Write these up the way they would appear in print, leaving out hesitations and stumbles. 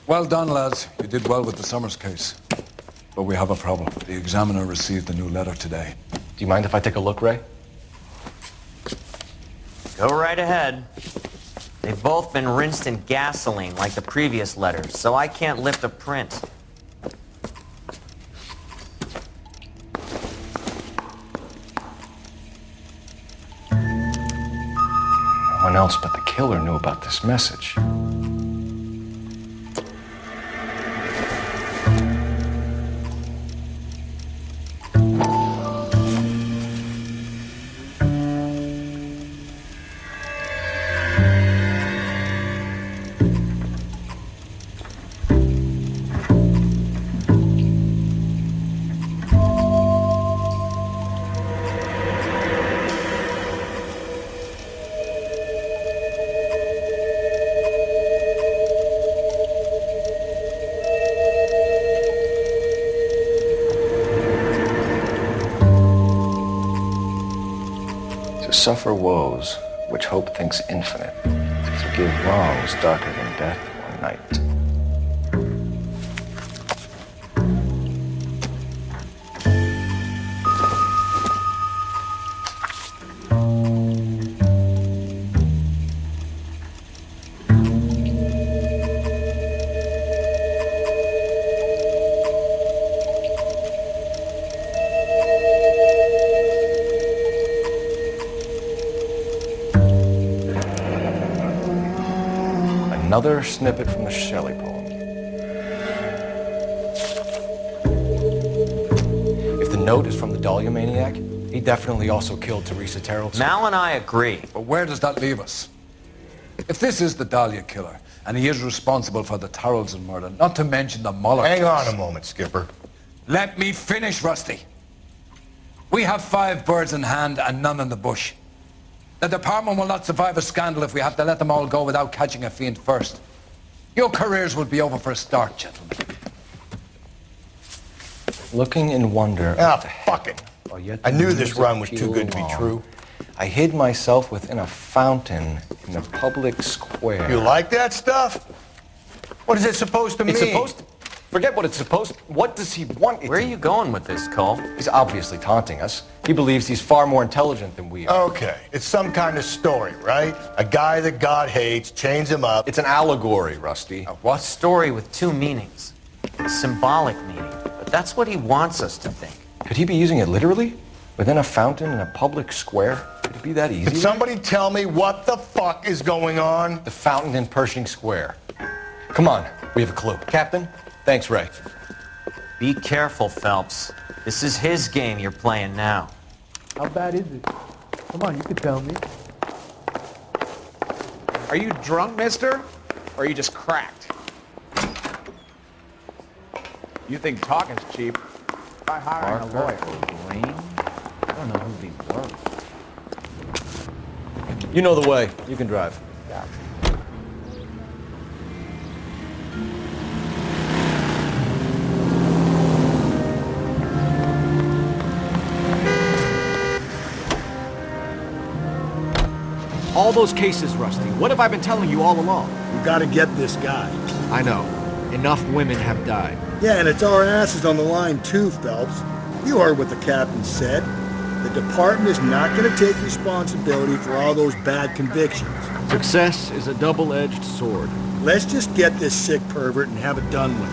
Well done, lads. You did well with the Summers case. But we have a problem. The examiner received a new letter today. Do you mind if I take a look, Ray? Go right ahead. They've both been rinsed in gasoline like the previous letters, so I can't lift a print. No one else but the killer knew about this message. Suffer woes which hope thinks infinite, to forgive wrongs darker than death or night. Another snippet from the Shelley poem. If the note is from the Dahlia maniac, he definitely also killed Teresa Terrell. Mal and I agree. But where does that leave us? If this is the Dahlia killer, and he is responsible for the Tarrelson murder, not to mention the Moloch... Hang on a moment, Skipper. Let me finish, Rusty. We have 5 birds in hand and none in the bush. The department will not survive a scandal if we have to let them all go without catching a fiend first. Your careers will be over for a start, gentlemen. Looking in wonder... fuck it. I knew this run was too good to be true. I hid myself within a fountain in the public square. You like that stuff? What is it supposed to mean? It's supposed to... Forget what it's supposed to... What does he want it Where are you going with this, Cole? He's obviously taunting us. He believes he's far more intelligent than we are. Okay, it's some kind of story, right? A guy that God hates, chains him up. It's an allegory, Rusty. A story with 2 meanings. A symbolic meaning. But that's what he wants us to think. Could he be using it literally? Within a fountain in a public square? Could it be that easy? Can somebody tell me what the fuck is going on? The fountain in Pershing Square. Come on, we have a clue. Captain? Thanks, Ray. Be careful, Phelps. This is his game you're playing now. How bad is it? Come on, you can tell me. Are you drunk, mister? Or are you just cracked? You think talking's cheap? By hiring a lawyer. I don't know who these were. You know the way. You can drive. Yeah. All those cases, Rusty. What have I been telling you all along? We gotta get this guy. I know. Enough women have died. Yeah, and it's our asses on the line too, Phelps. You heard what the captain said. The department is not gonna take responsibility for all those bad convictions. Success is a double-edged sword. Let's just get this sick pervert and have it done with.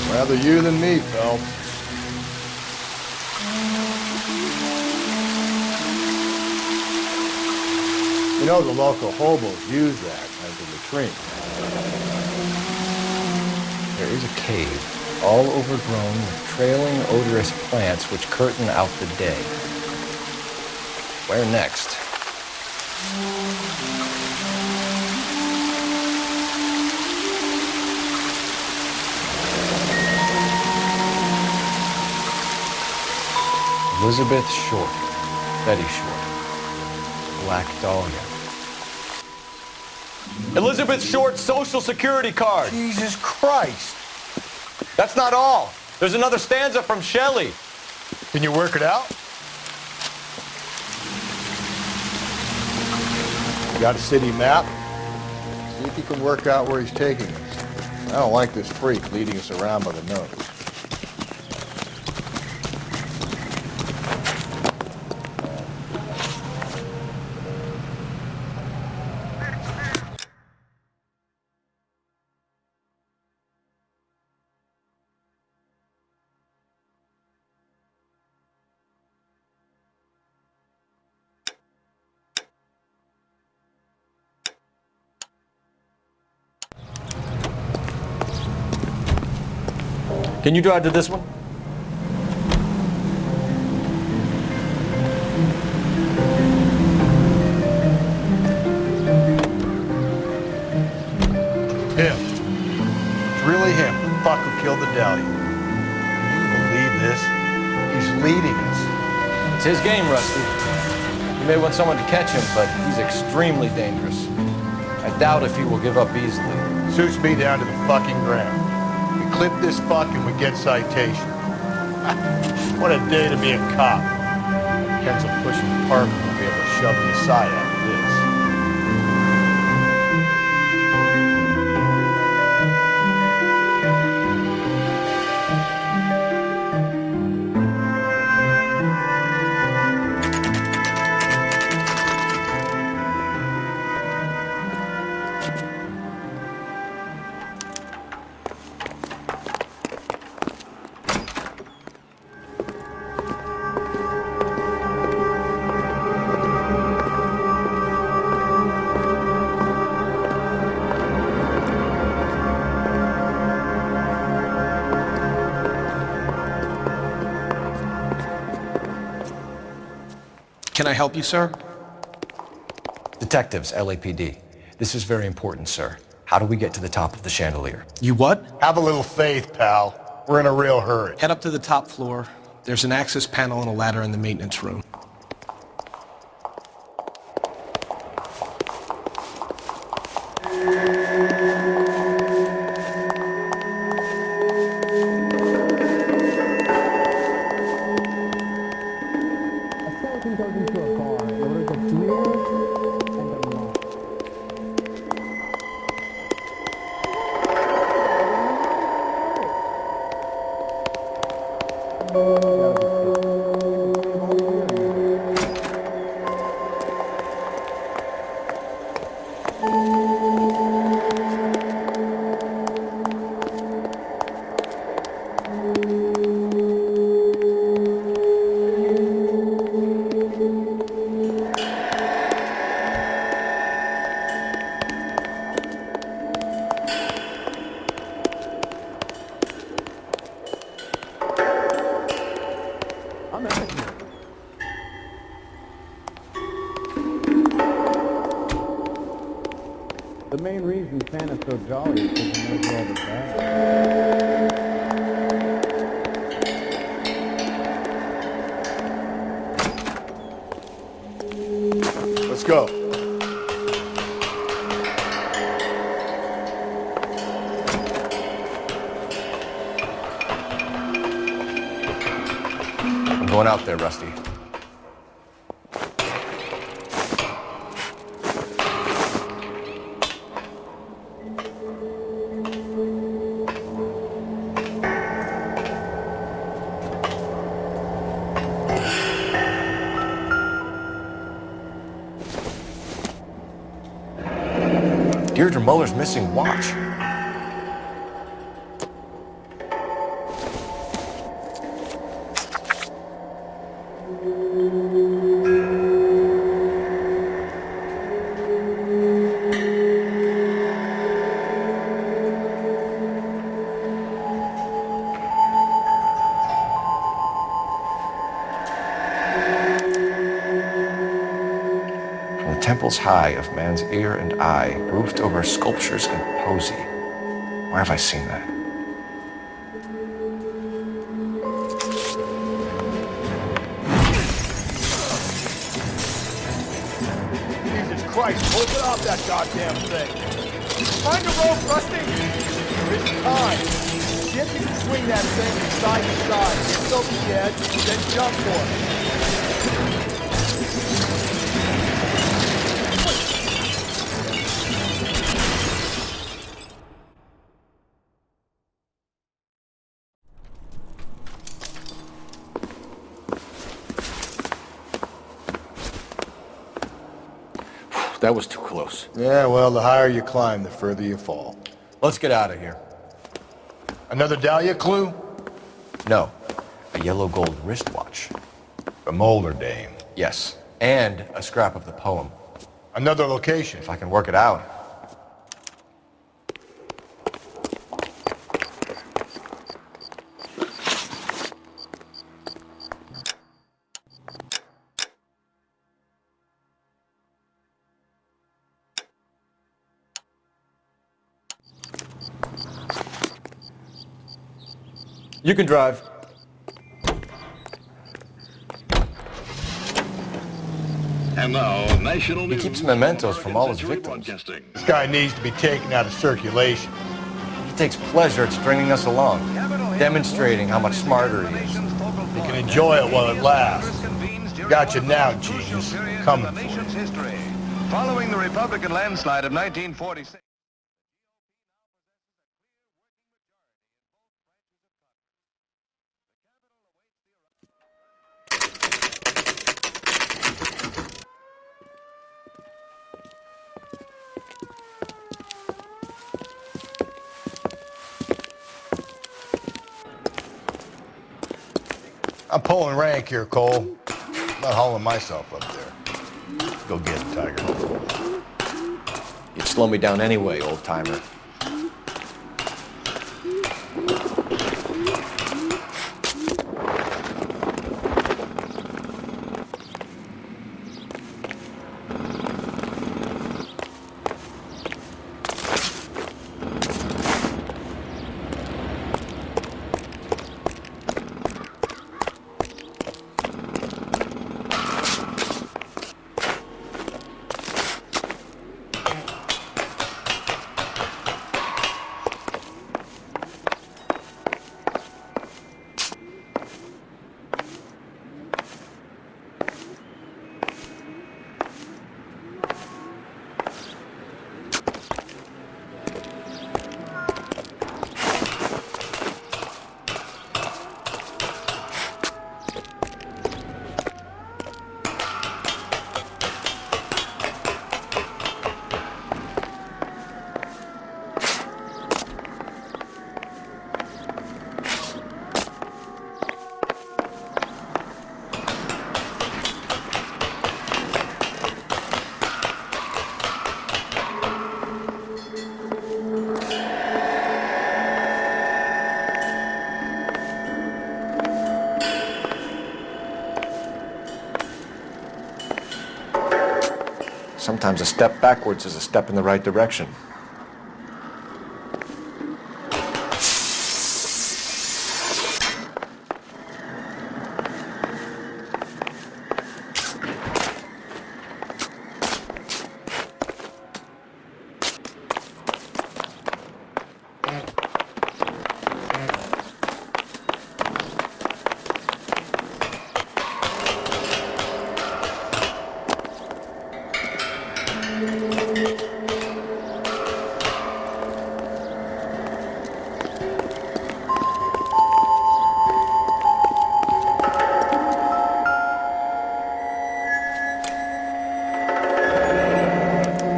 Rather you than me, Phelps. You know the local hobos use that as a latrine. There is a cave, all overgrown with trailing, odorous plants which curtain out the day. Where next? Elizabeth Short. Betty Short. Black Dahlia. Elizabeth Short's Social Security card. Jesus Christ. That's not all. There's another stanza from Shelley. Can you work it out? You got a city map? See if you can work out where he's taking us. I don't like this freak leading us around by the nose. Can you drive to this one? Him. It's really him. The fuck who killed the dahlia. Can you believe this? He's leading us. It's his game, Rusty. You may want someone to catch him, but he's extremely dangerous. I doubt if he will give up easily. Suits me down to the fucking ground. We clip this fuck and we get citation. What a day to be a cop. Ken's a pushing department will be able to shove me aside after this. Can I help you, sir? Detectives, LAPD. This is very important, sir. How do we get to the top of the chandelier? You what? Have a little faith, pal. We're in a real hurry. Head up to the top floor. There's an access panel and a ladder in the maintenance room. The main reason Santa's so jolly is because he knows where all the bad is. Let's go. I'm going out there, Rusty. Deirdre Muller's missing watch. Temples high of man's ear and eye, roofed over sculptures and poesy. Where have I seen that? Christ, open up that goddamn thing. Find a rope, Rusty. There isn't time. See if you can swing that thing from side to side. Get till the edge, then jump for it. That was too close. Yeah, well, the higher you climb, the further you fall. Let's get out of here. Another Dahlia clue? No, a yellow gold wristwatch. A Molar dame. Yes, and a scrap of the poem. Another location. If I can work it out. You can drive. And now, national He keeps mementos from all his victims. This guy needs to be taken out of circulation. He takes pleasure at stringing us along, demonstrating how much smarter he is. You can enjoy it while it lasts. Got you now, genius. Coming for you. Following the Republican landslide of 1946. I'm pulling rank here, Cole. I'm not hauling myself up there. Go get it, Tiger. You'd slow me down anyway, old-timer. Sometimes a step backwards is a step in the right direction.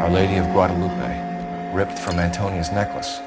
Our Lady of Guadalupe, ripped from Antonia's necklace.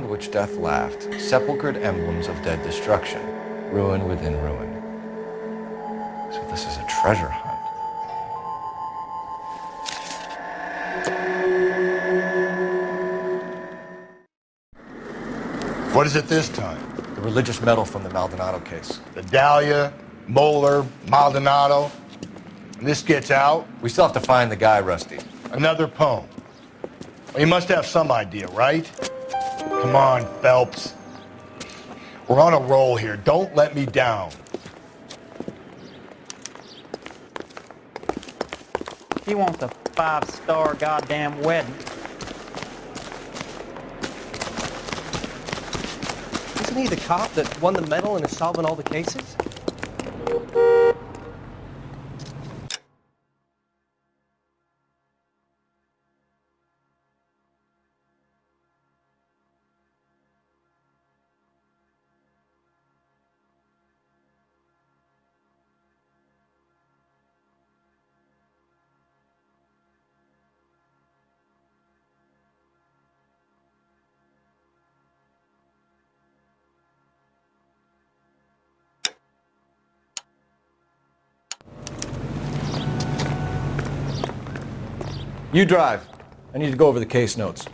ground which death laughed, sepulchred emblems of dead destruction, ruin within ruin. So this is a treasure hunt. What is it this time? The religious medal from the Maldonado case. The Dahlia, Moeller, Maldonado. And this gets out? We still have to find the guy, Rusty. Another poem. Well, you must have some idea, right? Come on, Phelps. We're on a roll here. Don't let me down. He wants a 5-star goddamn wedding. Isn't he the cop that won the medal and is solving all the cases? You drive. I need to go over the case notes.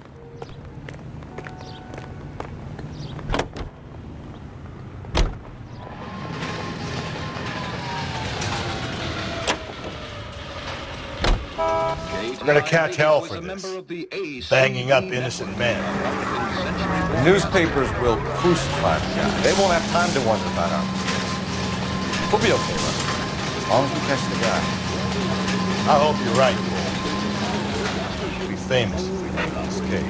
We're gonna catch hell for this. Banging up innocent men. The newspapers will crucify the guy. They won't have time to wonder about our mistakes. We'll be okay, Rusty. As long as we catch the guy. I hope you're right, Cole. We'll be famous if we make this case.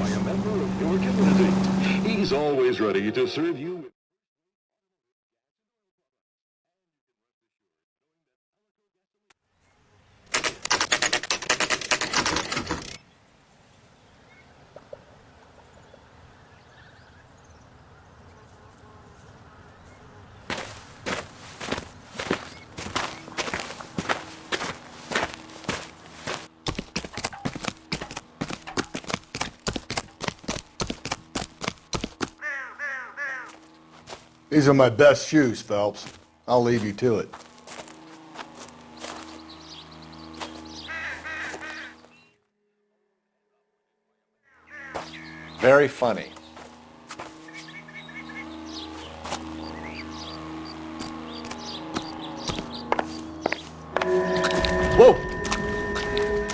Your community. He's always ready to serve you. These are my best shoes, Phelps. I'll leave you to it. Very funny. Whoa!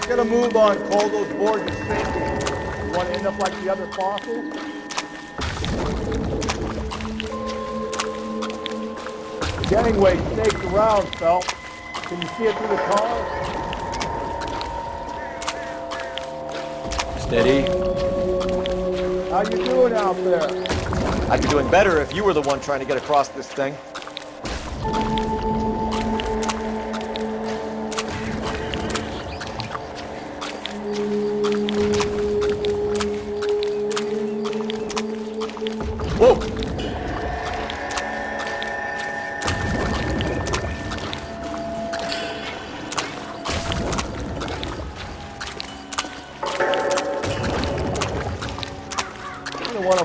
Get a move on, Cole. Those boards are sinking. You want to end up like the other fossils? The gangway snakes around, Phelps. Can you see it through the car? Steady. How you doing out there? I'd be doing better if you were the one trying to get across this thing. Whoa!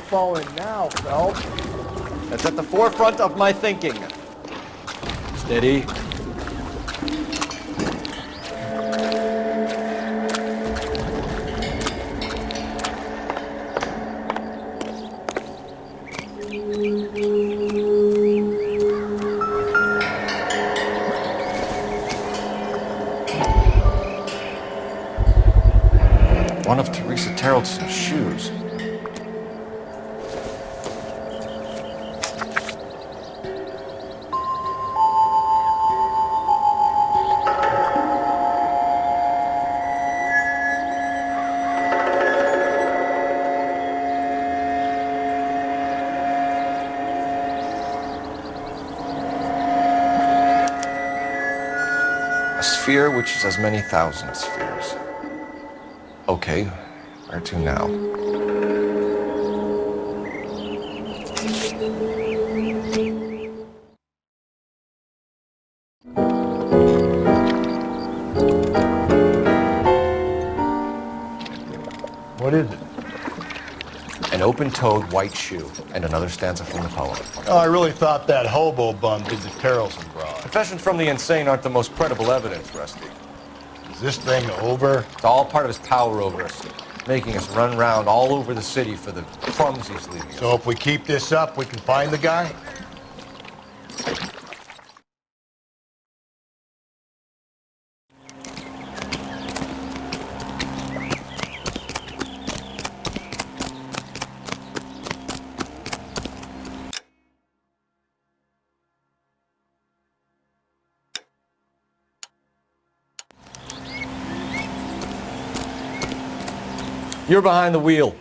Fall in now, Phelps. That's at the forefront of my thinking. Steady. One of Teresa Terrellson's shoes. Sphere which is as many thousand spheres. Okay, where to now? What is it? An open-toed white shoe, and another stanza from the poem. Oh, I really thought that hobo bum did the Terrelson broad. Confessions from the insane aren't the most credible evidence, Rusty. Is this thing over? It's all part of his power over us, making us run around all over the city for the crumbs he's leaving us. So if we keep this up, we can find the guy? You're behind the wheel.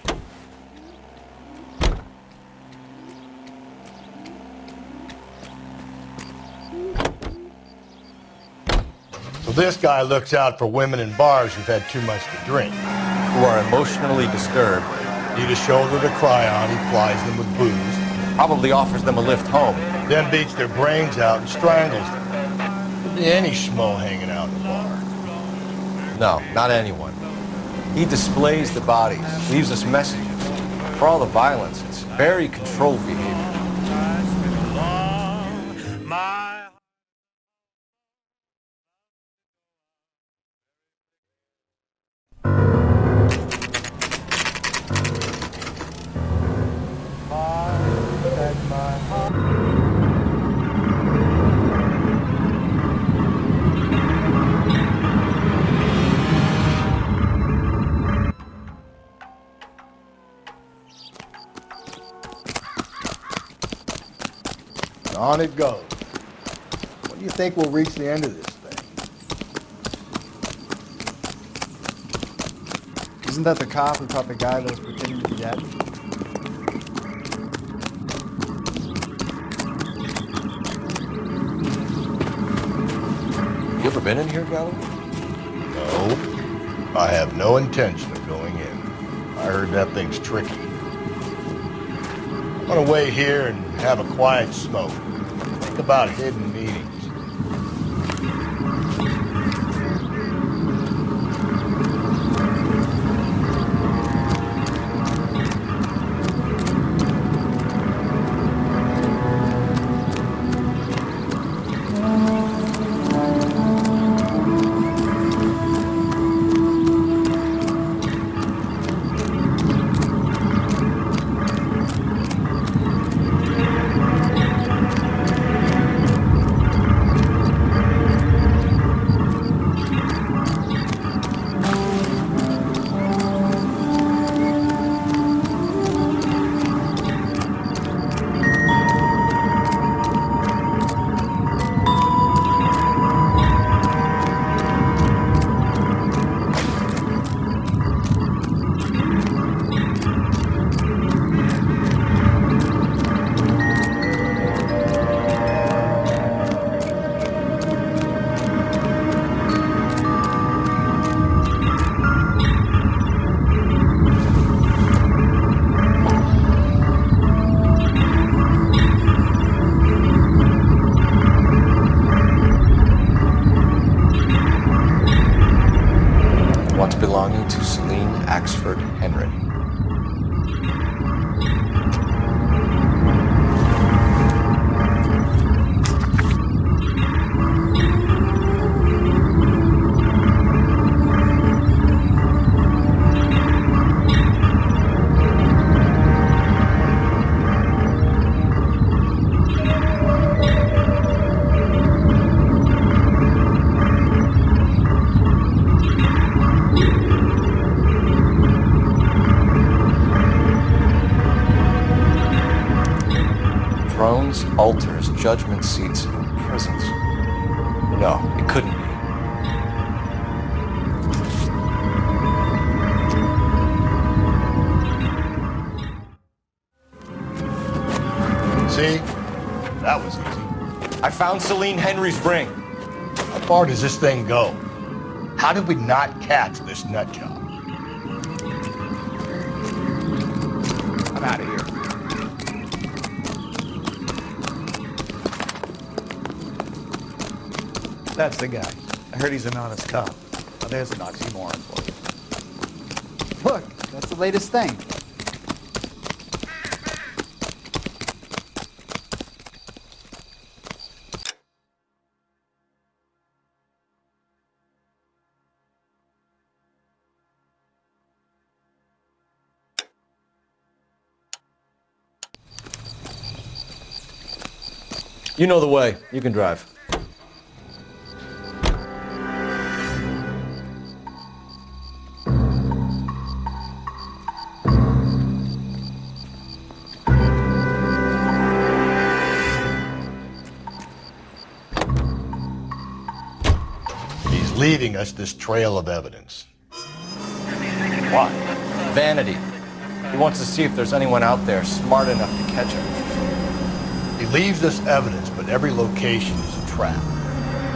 So this guy looks out for women in bars who've had too much to drink. Who are emotionally disturbed. Need a shoulder to cry on, he plies them with booze. Probably offers them a lift home. Then beats their brains out and strangles them. Could be any schmo hanging out in the bar. No, not anyone. He displays the bodies, leaves us messages. For all the violence, it's very controlled behavior. On it goes. When do you think we'll reach the end of this thing? Isn't that the cop who caught the guy that was pretending to be dead? You ever been in here, Gallo? No. I have no intention of going in. I heard that thing's tricky. I'm gonna wait here and have a quiet smoke. Think about hidden meetings. Altars, judgment seats, and prisons. No, it couldn't be. See? That was easy. I found Celine Henry's ring. How far does this thing go? How did we not catch this nut job? I'm out of here. That's the guy. I heard he's an honest cop. Now there's an oxymoron for you. Look, that's the latest thing. You know the way. You can drive. He's leaving us this trail of evidence. Why? Vanity. He wants to see if there's anyone out there smart enough to catch him. He leaves us evidence, but every location is a trap.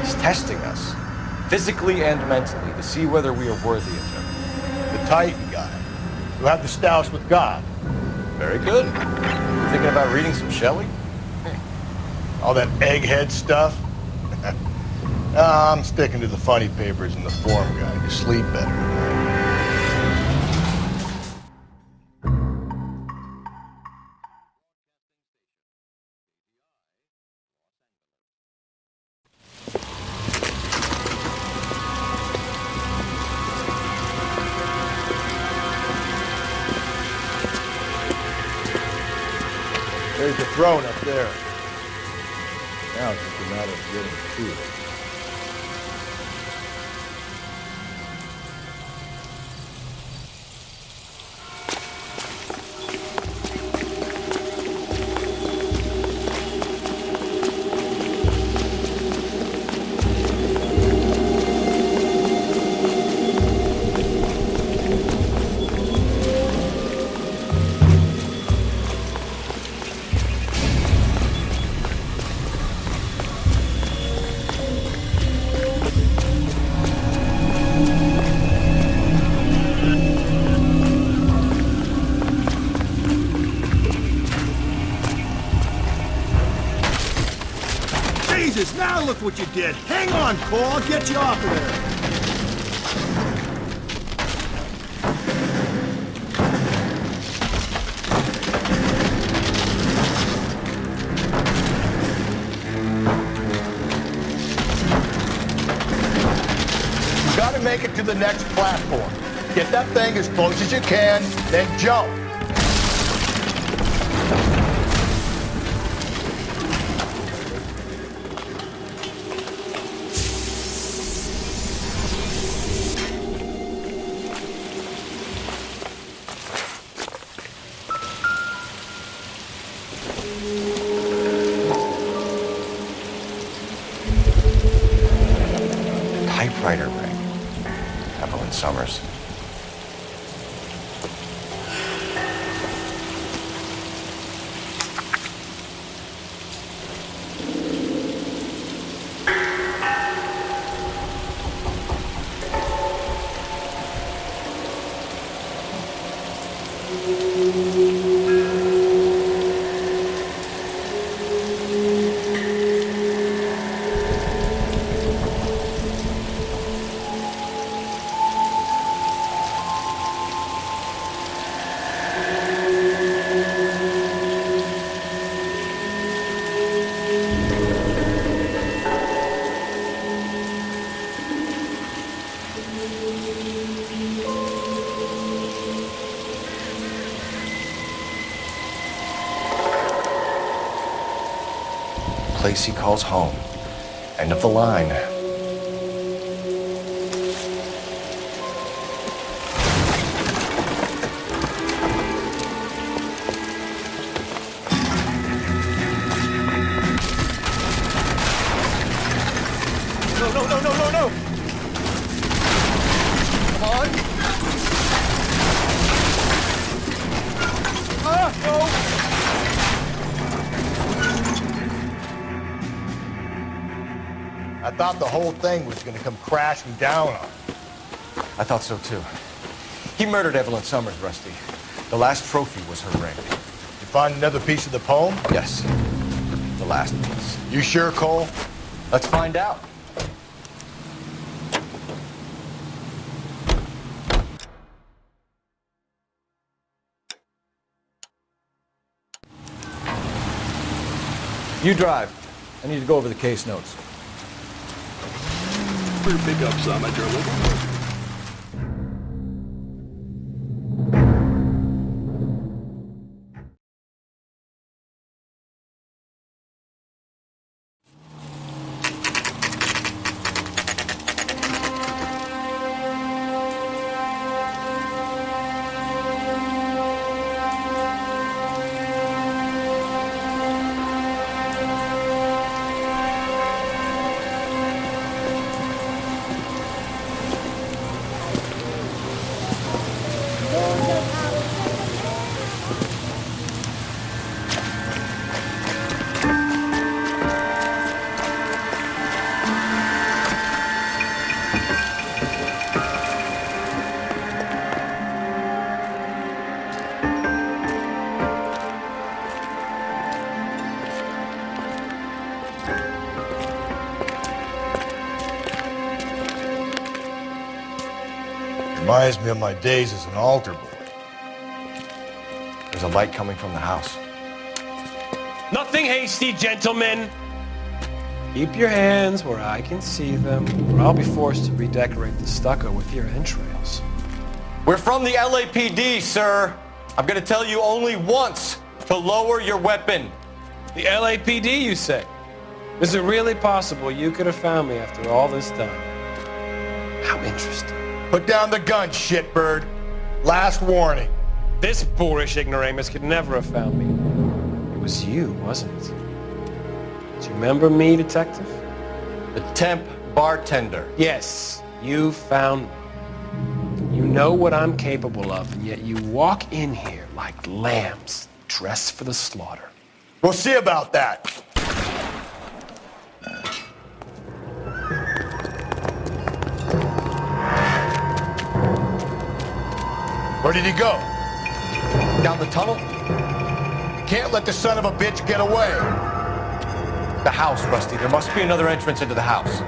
He's testing us, physically and mentally, to see whether we are worthy of him. The Titan guy, who had the stoush with God. Very good. Thinking about reading some Shelley? All that egghead stuff? I'm sticking to the funny papers and the form guide. You sleep better tonight. There's the throne up there. Now it's just a matter of getting to it. Jesus, now look what you did. Hang on, Cole. I'll get you off of there. You gotta make it to the next platform. Get that thing as close as you can, then jump. Typewriter ring. Evelyn Summers. Place he calls home. End of the line. No, no, no, no, no, no! Come on! Ah, no! I thought the whole thing was gonna come crashing down on him. I thought so too. He murdered Evelyn Summers, Rusty. The last trophy was her ring. You find another piece of the poem? Yes. The last piece. You sure, Cole? Let's find out. You drive. I need to go over the case notes. Pick up some at your local Reminds me of my days as an altar boy. There's a light coming from the house. Nothing hasty, gentlemen. Keep your hands where I can see them, or I'll be forced to redecorate the stucco with your entrails. We're from the LAPD, sir. I'm gonna tell you only once to lower your weapon. The LAPD, you say? Is it really possible you could have found me after all this time? How interesting. Put down the gun, shitbird. Last warning. This boorish ignoramus could never have found me. It was you, wasn't it? Do you remember me, detective? The temp bartender. Yes, you found me. You know what I'm capable of, and yet you walk in here like lambs dressed for the slaughter. We'll see about that. Where did he go? Down the tunnel? You can't let the son of a bitch get away. The house, Rusty. There must be another entrance into the house.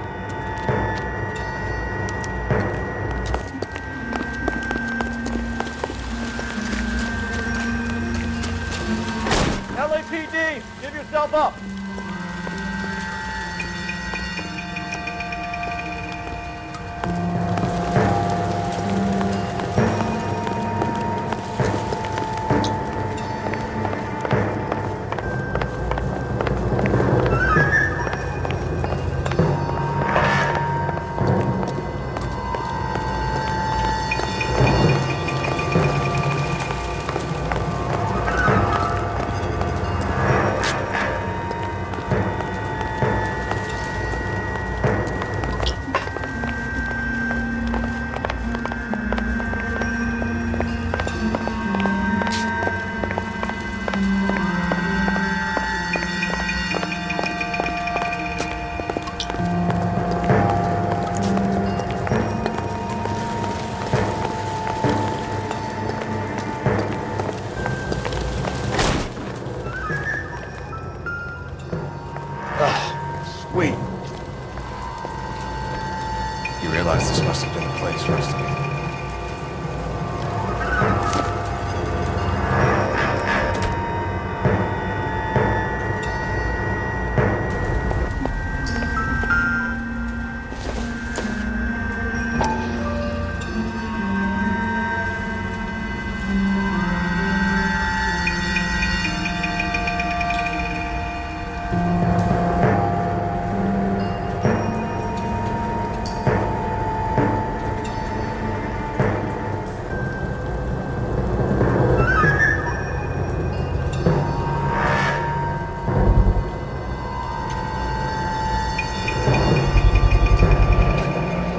LAPD, give yourself up. Sweet. You realize this must have been the place, Rusty.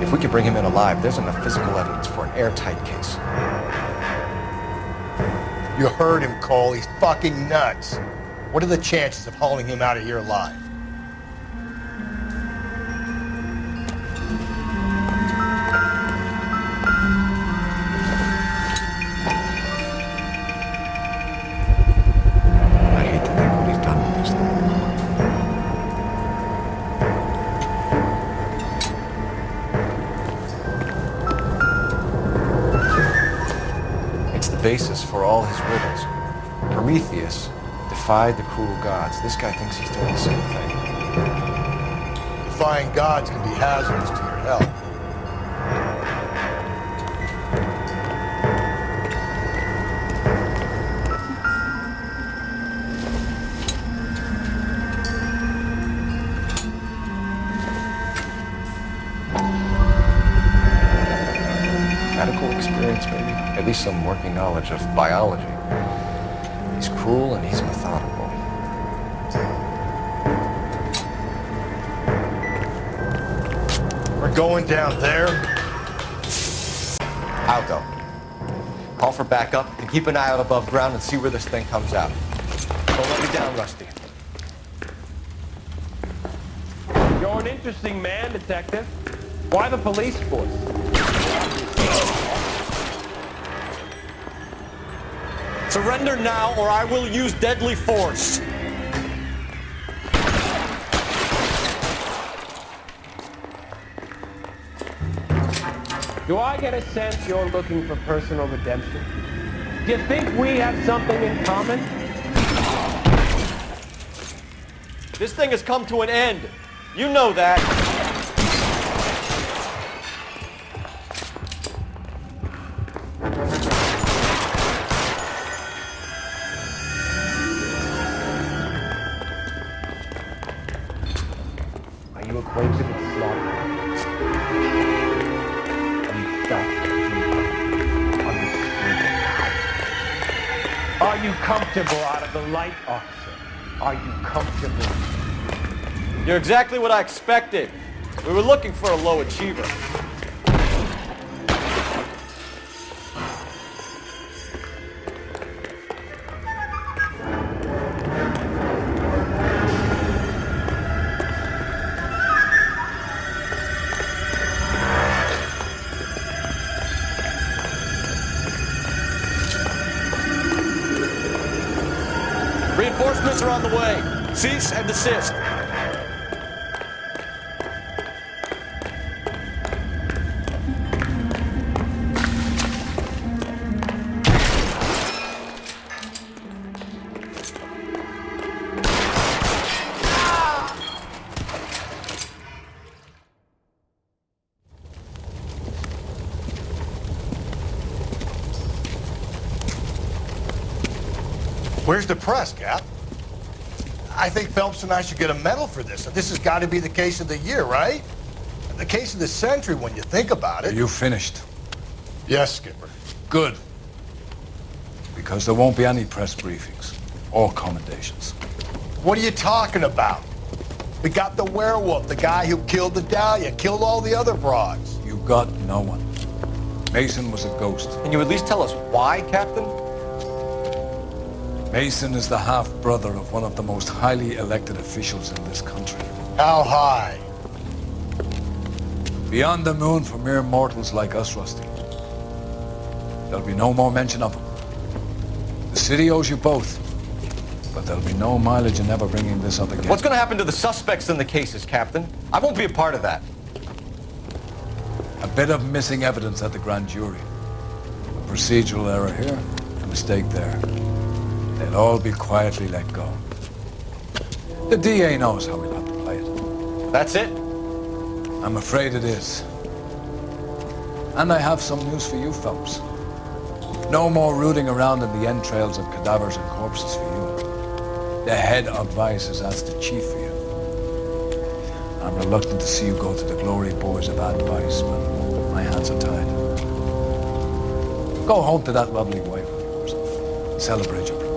If we could bring him in alive, there's enough physical evidence for an airtight case. You heard him, Cole. He's fucking nuts. What are the chances of hauling him out of here alive? I hate to think what he's done with this thing. It's the basis for all his riddles. Prometheus defied the cruel gods. This guy thinks he's doing the same thing. Defying gods can be hazardous to your health. Medical experience, maybe? At least some working knowledge of biology. He's cruel and he's methodical. We're going down there. I'll go. Call for backup and keep an eye out above ground and see where this thing comes out. Don't let me down, Rusty. You're an interesting man, detective. Why the police force? Surrender now or I will use deadly force. Do I get a sense you're looking for personal redemption? Do you think we have something in common? This thing has come to an end. You know that. Are you acquainted with slaughter? Have you felt it? Understood it? Are you comfortable out of the light, officer? Are you comfortable? You're exactly what I expected. We were looking for a low achiever. Reinforcements are on the way. Cease and desist. Where's the press, Cap? I think Phelps and I should get a medal for this. This has got to be the case of the year, right? The case of the century when you think about it. Are you finished? Yes, Skipper. Good. Because there won't be any press briefings or commendations. What are you talking about? We got the werewolf, the guy who killed the Dahlia, killed all the other broads. You got no one. Mason was a ghost. Can you at least tell us why, Captain? Mason is the half-brother of one of the most highly elected officials in this country. How high? Beyond the moon for mere mortals like us, Rusty. There'll be no more mention of him. The city owes you both, but there'll be no mileage in ever bringing this up again. What's going to happen to the suspects in the cases, Captain? I won't be a part of that. A bit of missing evidence at the grand jury. A procedural error here, a mistake there. They'll all be quietly let go. The DA knows how we'll have to play it. That's it? I'm afraid it is. And I have some news for you, Phelps. No more rooting around in the entrails of cadavers and corpses for you. The head of Vice has asked the chief for you. I'm reluctant to see you go to the glory boys of Vice, but my hands are tied. Go home to that lovely wife of yours. Celebrate your promotion.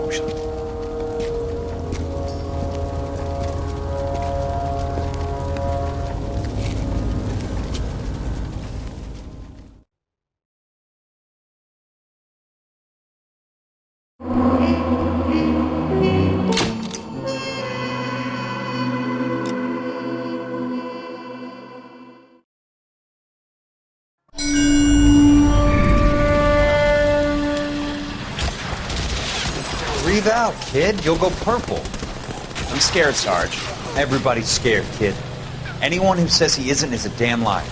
Breathe out, kid. You'll go purple. I'm scared, Sarge. Everybody's scared, kid. Anyone who says he isn't is a damn liar.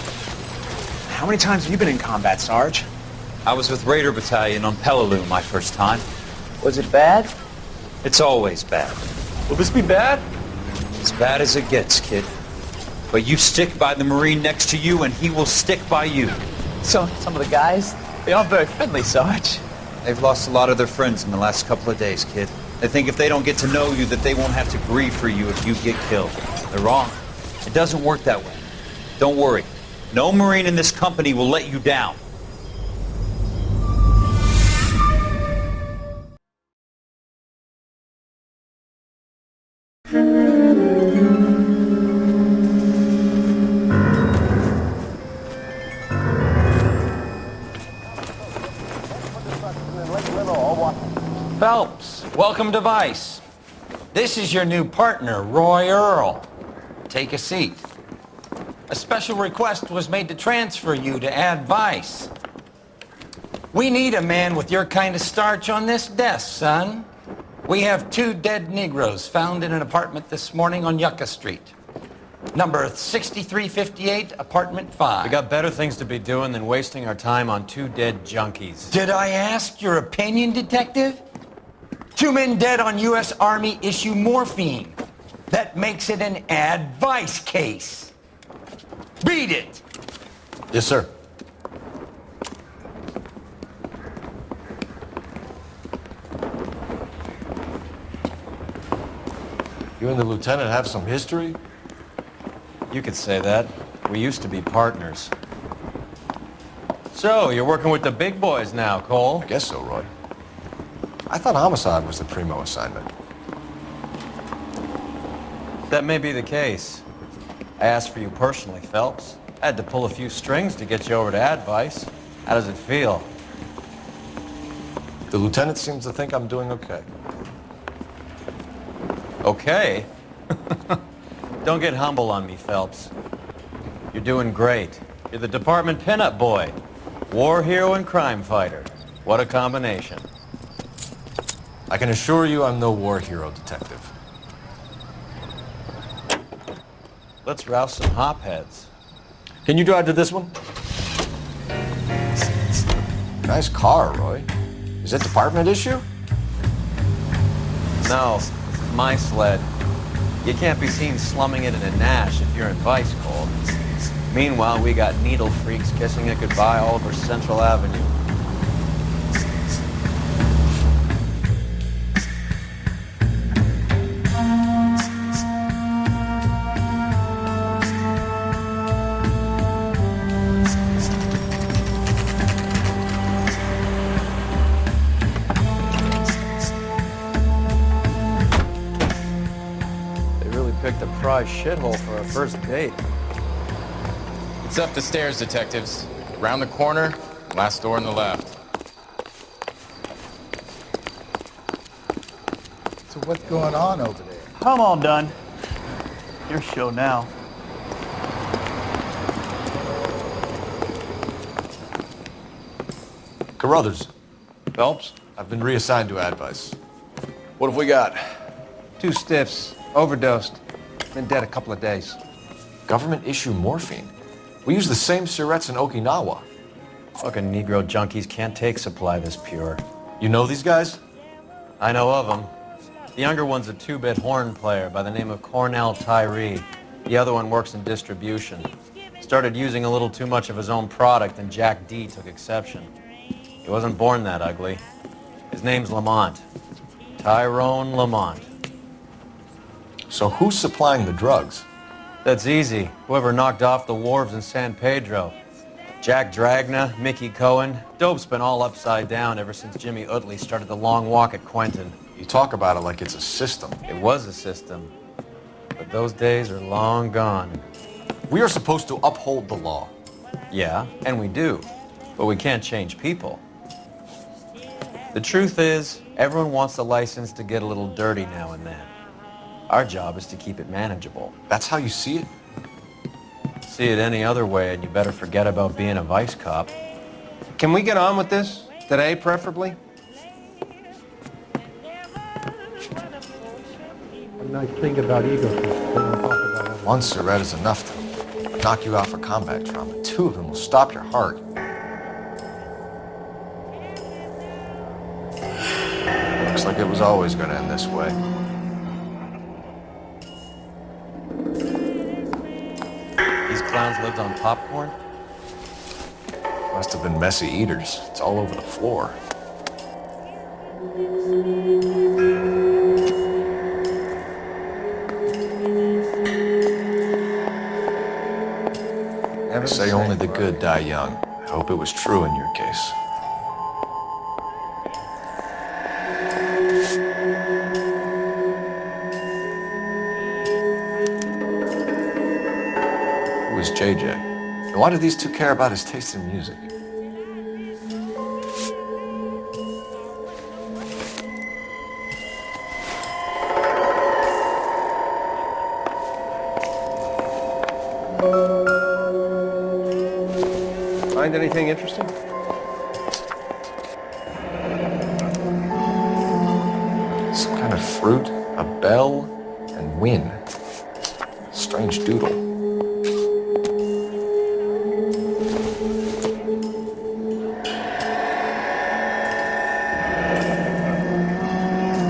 How many times have you been in combat, Sarge? I was with Raider Battalion on Peleliu my first time. Was it bad? It's always bad. Will this be bad? As bad as it gets, kid. But you stick by the Marine next to you and he will stick by you. So, some of the guys, they aren't very friendly, Sarge. They've lost a lot of their friends in the last couple of days, kid. They think if they don't get to know you that they won't have to grieve for you if you get killed. They're wrong. It doesn't work that way. Don't worry. No Marine in this company will let you down. Phelps, welcome to Vice. This is your new partner, Roy Earl. Take a seat. A special request was made to transfer you to Ad Vice. We need a man with your kind of starch on this desk, son. We have 2 dead Negroes found in an apartment this morning on Yucca Street. Number 6358, apartment 5. We got better things to be doing than wasting our time on two dead junkies. Did I ask your opinion, detective? 2 men dead on U.S. Army issue morphine. That makes it an advice case. Beat it! Yes, sir. You and the lieutenant have some history? You could say that. We used to be partners. So, you're working with the big boys now, Cole? I guess so, Roy. I thought homicide was the primo assignment. That may be the case. I asked for you personally, Phelps. I had to pull a few strings to get you over to advice. How does it feel? The lieutenant seems to think I'm doing okay. Okay? Don't get humble on me, Phelps. You're doing great. You're the department pinup boy. War hero and crime fighter. What a combination. I can assure you I'm no war hero, detective. Let's rouse some hopheads. Can you drive to this one? Nice car, Roy. Is it department issue? No, this is my sled. You can't be seen slumming it in a Nash if you're in vice, Cole. Meanwhile, we got needle freaks kissing it goodbye all over Central Avenue. Picked a prize shithole for our first date. It's up the stairs, detectives. Round the corner, last door on the left. So what's going on over there? I'm all done. Your show now. Carruthers. Phelps? I've been reassigned to advice. What have we got? 2 stiffs, overdosed. Been dead a couple of days. Government issue morphine. We use the same syrettes in Okinawa. Fucking Negro junkies can't take supply this pure. You know these guys? I know of them. The younger one's a 2-bit horn player by the name of Cornell Tyree. The other one works in distribution. Started using a little too much of his own product and Jack D took exception. He wasn't born that ugly. His name's Lamont. Tyrone Lamont. So who's supplying the drugs? That's easy. Whoever knocked off the wharves in San Pedro. Jack Dragna, Mickey Cohen. Dope's been all upside down ever since Jimmy Utley started the long walk at Quentin. You talk about it like it's a system. It was a system. But those days are long gone. We are supposed to uphold the law. Yeah, and we do. But we can't change people. The truth is, everyone wants a license to get a little dirty now and then. Our job is to keep it manageable. That's how you see it? See it any other way, and you better forget about being a vice cop. Can we get on with this? Today, preferably? A nice thing about ego is they don't talk about it. One Surette is enough to knock you out for combat trauma. 2 of them will stop your heart. Looks like it was always going to end this way. These clowns lived on popcorn? Must have been messy eaters. It's all over the floor. They say only the good die young. I hope it was true in your case. Who is JJ? And why do these 2 care about his taste in music? Find anything interesting? Some kind of fruit, a bell, and win. strange doodle.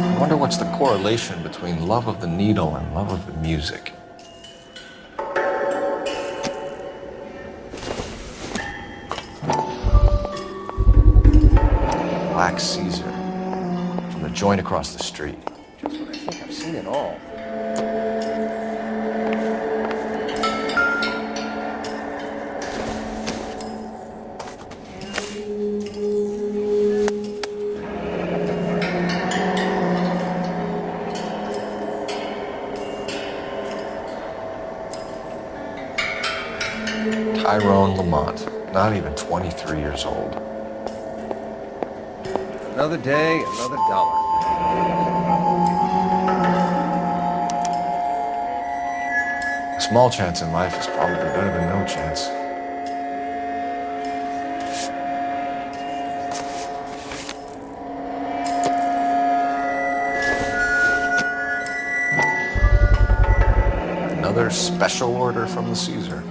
I wonder what's the correlation between love of the needle and love of the music. Black Caesar from the joint across the street. Just when I think I've seen it all. Tyrone Lamont, not even 23 years old. Another day, another dollar. A small chance in life is probably better than no chance. Another special order from the Caesar.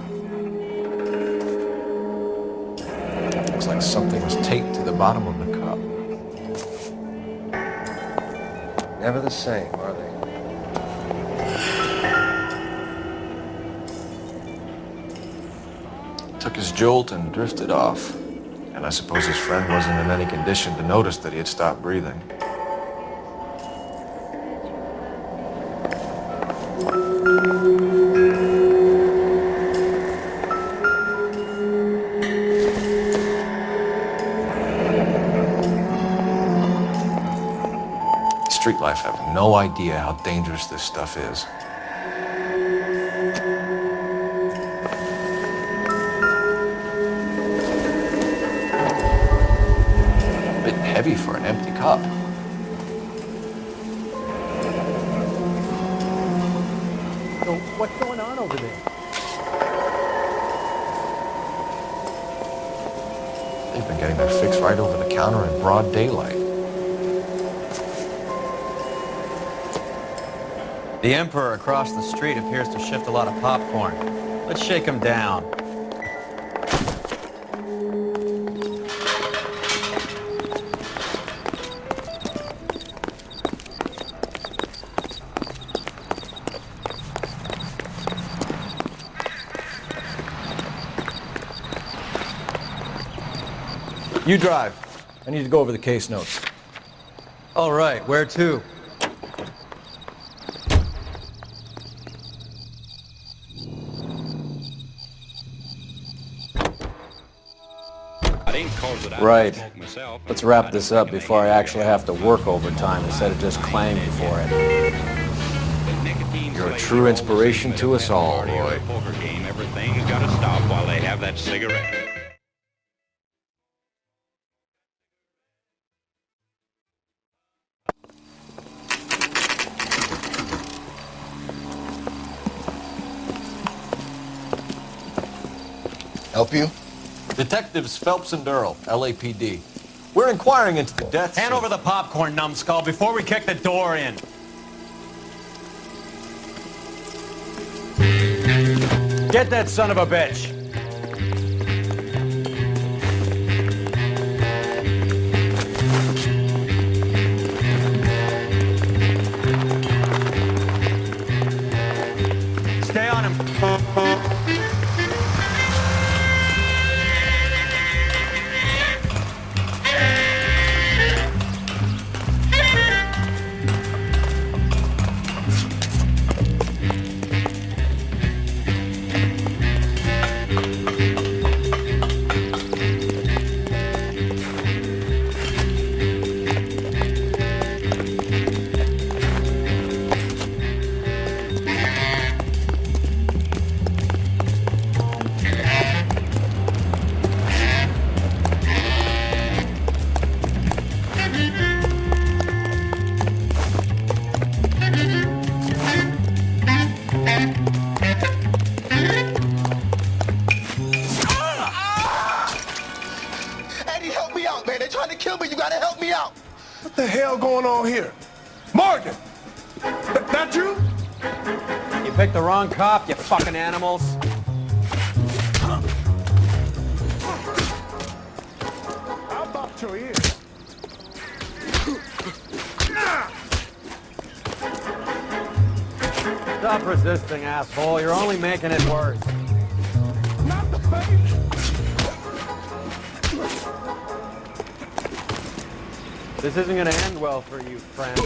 Looks like something was taped to the bottom of the cup. Never the same, are they? Took his jolt and drifted off. And I suppose his friend wasn't in any condition to notice that he had stopped breathing. Street life have no idea how dangerous this stuff is. A bit heavy for an empty cup. So what's going on over there? They've been getting their fix right over the counter in broad daylight. The Emperor across the street appears to shift a lot of popcorn. Let's shake him down. You drive. I need to go over the case notes. All right, where to? Right. Let's wrap this up before I actually have to work overtime instead of just claiming for it. You're a true inspiration to us all, Roy. Everything's got to stop while they have that cigarette. Help you? Detectives Phelps and Earl, LAPD. We're inquiring into the deaths. Hand over the popcorn, numbskull, before we kick the door in. Get that son of a bitch! Stay on him. What the hell going on here? Morgan! That you? You picked the wrong cop, you fucking animals. How about your ears? Stop resisting, asshole. You're only making it worse. Not the face! This isn't gonna end well for you, friend.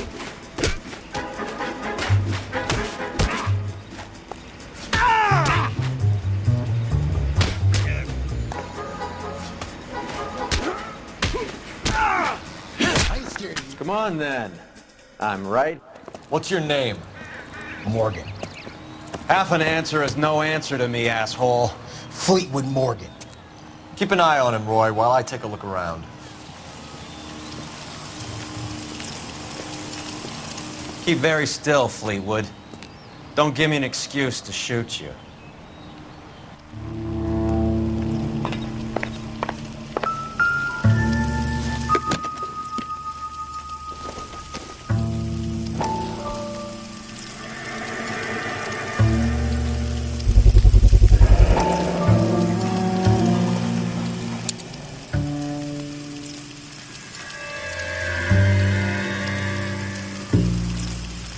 Come on, then. I'm right. What's your name? Morgan. Half an answer is no answer to me, asshole. Fleetwood Morgan. Keep an eye on him, Roy, while I take a look around. Keep very still, Fleetwood. Don't give me an excuse to shoot you.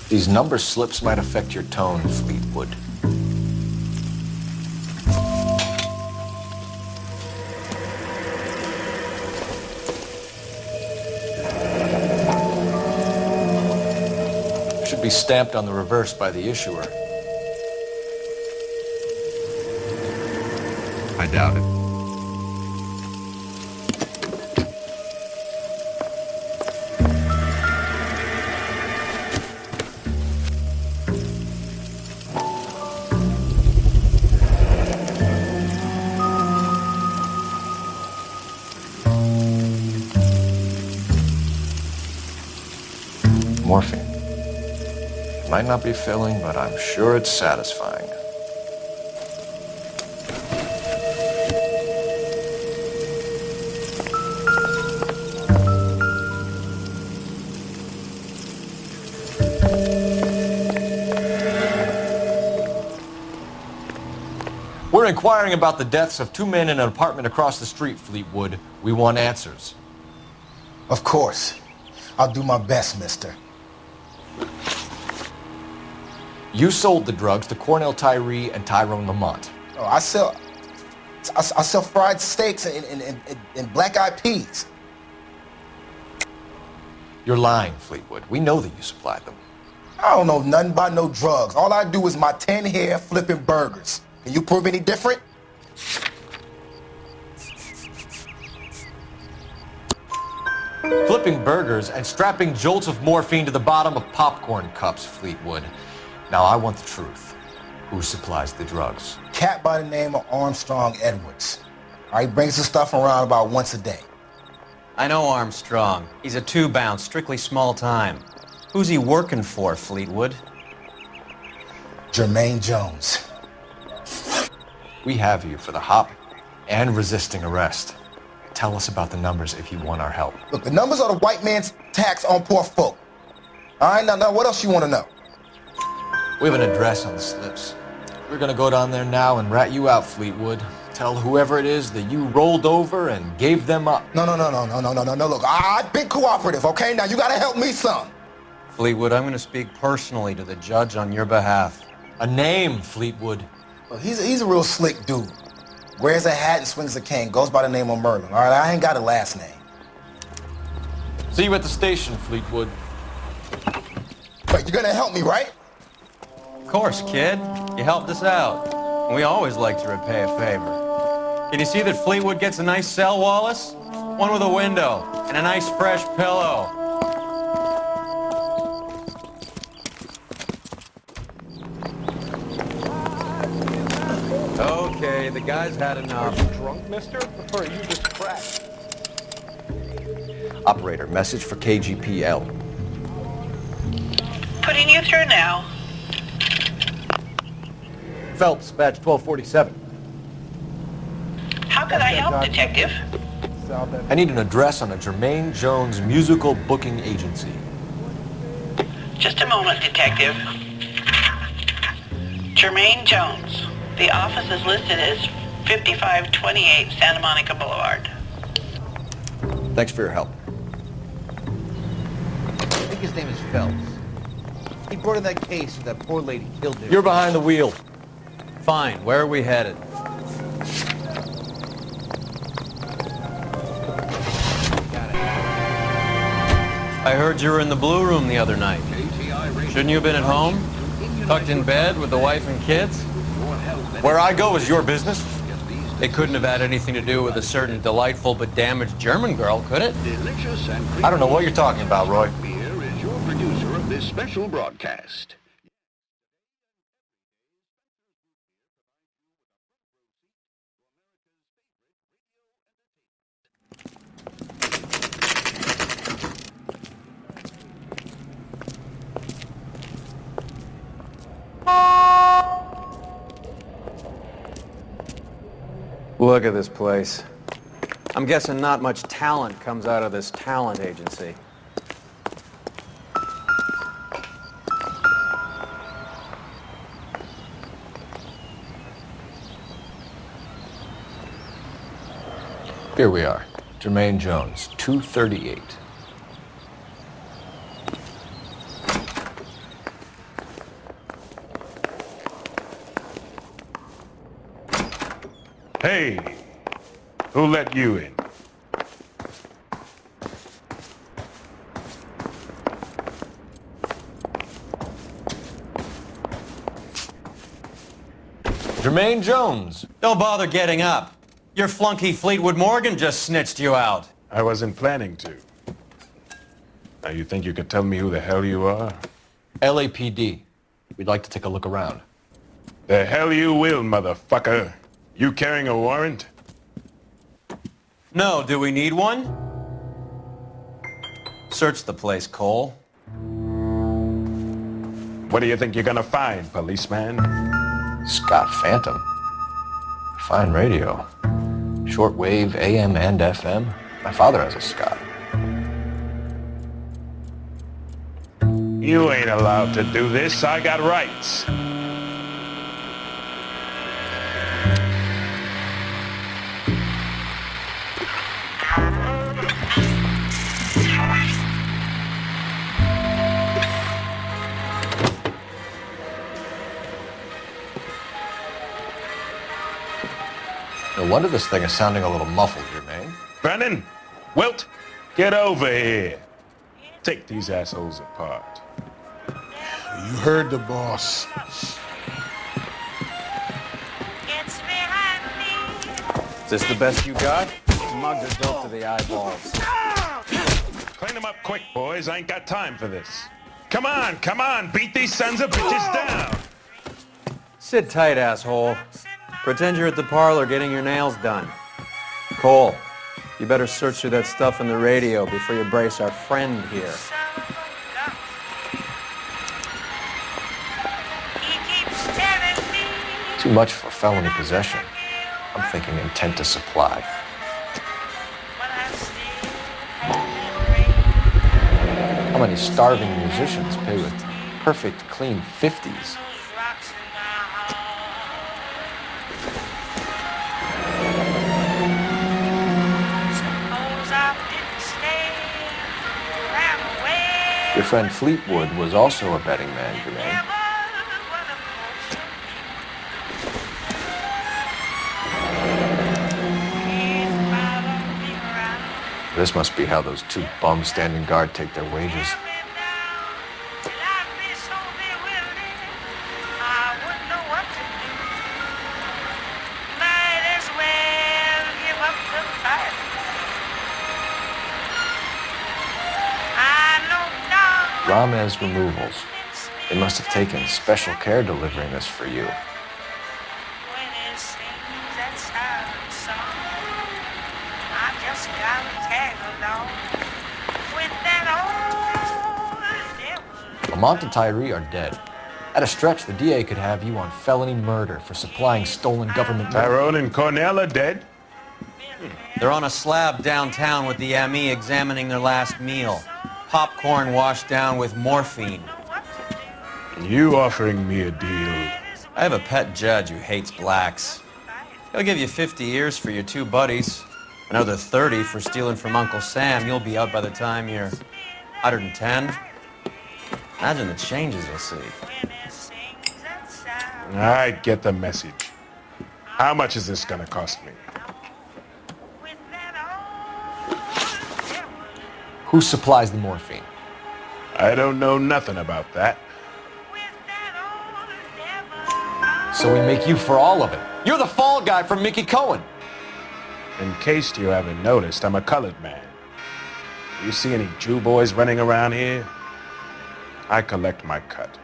These number slips might affect your tone, Fleetwood. Should be stamped on the reverse by the issuer. I doubt it. Morphine. Might not be filling, but I'm sure it's satisfying. We're inquiring about the deaths of 2 men in an apartment across the street, Fleetwood. We want answers. Of course. I'll do my best, mister. You sold the drugs to Cornell Tyree and Tyrone Lamont. Oh, I sell fried steaks and black-eyed peas. You're lying, Fleetwood. We know that you supplied them. I don't know nothing about no drugs. All I do is my 10 hair flipping burgers. Can you prove any different? Flipping burgers and strapping jolts of morphine to the bottom of popcorn cups, Fleetwood. Now I want the truth. Who supplies the drugs? Cat by the name of Armstrong Edwards. He brings the stuff around about once a day. I know Armstrong. He's a two-bound, strictly small time. Who's he working for, Fleetwood? Jermaine Jones. We have you for the hop and resisting arrest. Tell us about the numbers if you want our help. Look, the numbers are the white man's tax on poor folk. All right, now what else you want to know? We have an address on the slips. We're gonna go down there now and rat you out, Fleetwood. Tell whoever it is that you rolled over and gave them up. No. Look, I've been cooperative, okay? Now you gotta help me some. Fleetwood, I'm gonna speak personally to the judge on your behalf. A name, Fleetwood. Look, he's a real slick dude. Wears a hat and swings a cane. Goes by the name of Merlin. All right, I ain't got a last name. See you at the station, Fleetwood. Wait, you're gonna help me, right? Of course, kid. You helped us out. We always like to repay a favor. Can you see that Fleetwood gets a nice cell, Wallace? One with a window and a nice fresh pillow. Okay, the guy's had enough. Are you drunk, mister? Or are you just cracked? Operator, message for KGPL. Putting you through now. Phelps, badge 1247. How can I help, Detective? I need an address on a Jermaine Jones musical booking agency. Just a moment, Detective. Jermaine Jones. The office is listed as 5528 Santa Monica Boulevard. Thanks for your help. I think his name is Phelps. He brought in that case of that poor lady killed there. You're behind the wheel. Fine, where are we headed? I heard you were in the Blue Room the other night. Shouldn't you have been at home? Tucked in bed with the wife and kids? Where I go is your business? It couldn't have had anything to do with a certain delightful but damaged German girl, could it? I don't know what you're talking about, Roy. Here is your producer of this special broadcast. Look at this place. I'm guessing not much talent comes out of this talent agency. Here we are. Jermaine Jones, 238. Hey, who let you in? Jermaine Jones. Don't bother getting up. Your flunky Fleetwood Morgan just snitched you out. I wasn't planning to. Now you think you can tell me who the hell you are? LAPD. We'd like to take a look around. The hell you will, motherfucker. You carrying a warrant? No, do we need one? Search the place, Cole. What do you think you're gonna find, policeman? Scott Phantom. Fine radio. Shortwave, AM and FM. My father has a Scott. You ain't allowed to do this. I got rights. No wonder this thing is sounding a little muffled, Jermaine. Brennan, Wilt, get over here. Take these assholes apart. You heard the boss. Is this the best you got? Mugged are dope to the eyeballs. Clean them up quick, boys. I ain't got time for this. Come on, beat these sons of bitches down. Sit tight, asshole. Pretend you're at the parlor getting your nails done. Cole, you better search through that stuff in the radio before you brace our friend here. Too much for felony possession. I'm thinking intent to supply. How many starving musicians pay with perfect, clean 50s? Your friend Fleetwood was also a betting man, Jermaine. This must be how those two bums standing guard take their wages. Ramez Removals. They must have taken special care delivering this for you. Lamont and Tyree are dead. At a stretch, the DA could have you on felony murder for supplying stolen government money. Tyrone and Cornell are dead? They're on a slab downtown with the ME examining their last meal. Popcorn washed down with morphine. You offering me a deal? I have a pet judge who hates blacks. He'll give you 50 years for your 2 buddies, another 30 for stealing from Uncle Sam. You'll be out by the time you're 110. Imagine the changes you'll see. I get the message. How much is this gonna cost me? Who supplies the morphine? I don't know nothing about that. So we make you for all of it. You're the fall guy from Mickey Cohen. In case you haven't noticed, I'm a colored man. You see any Jew boys running around here? I collect my cut.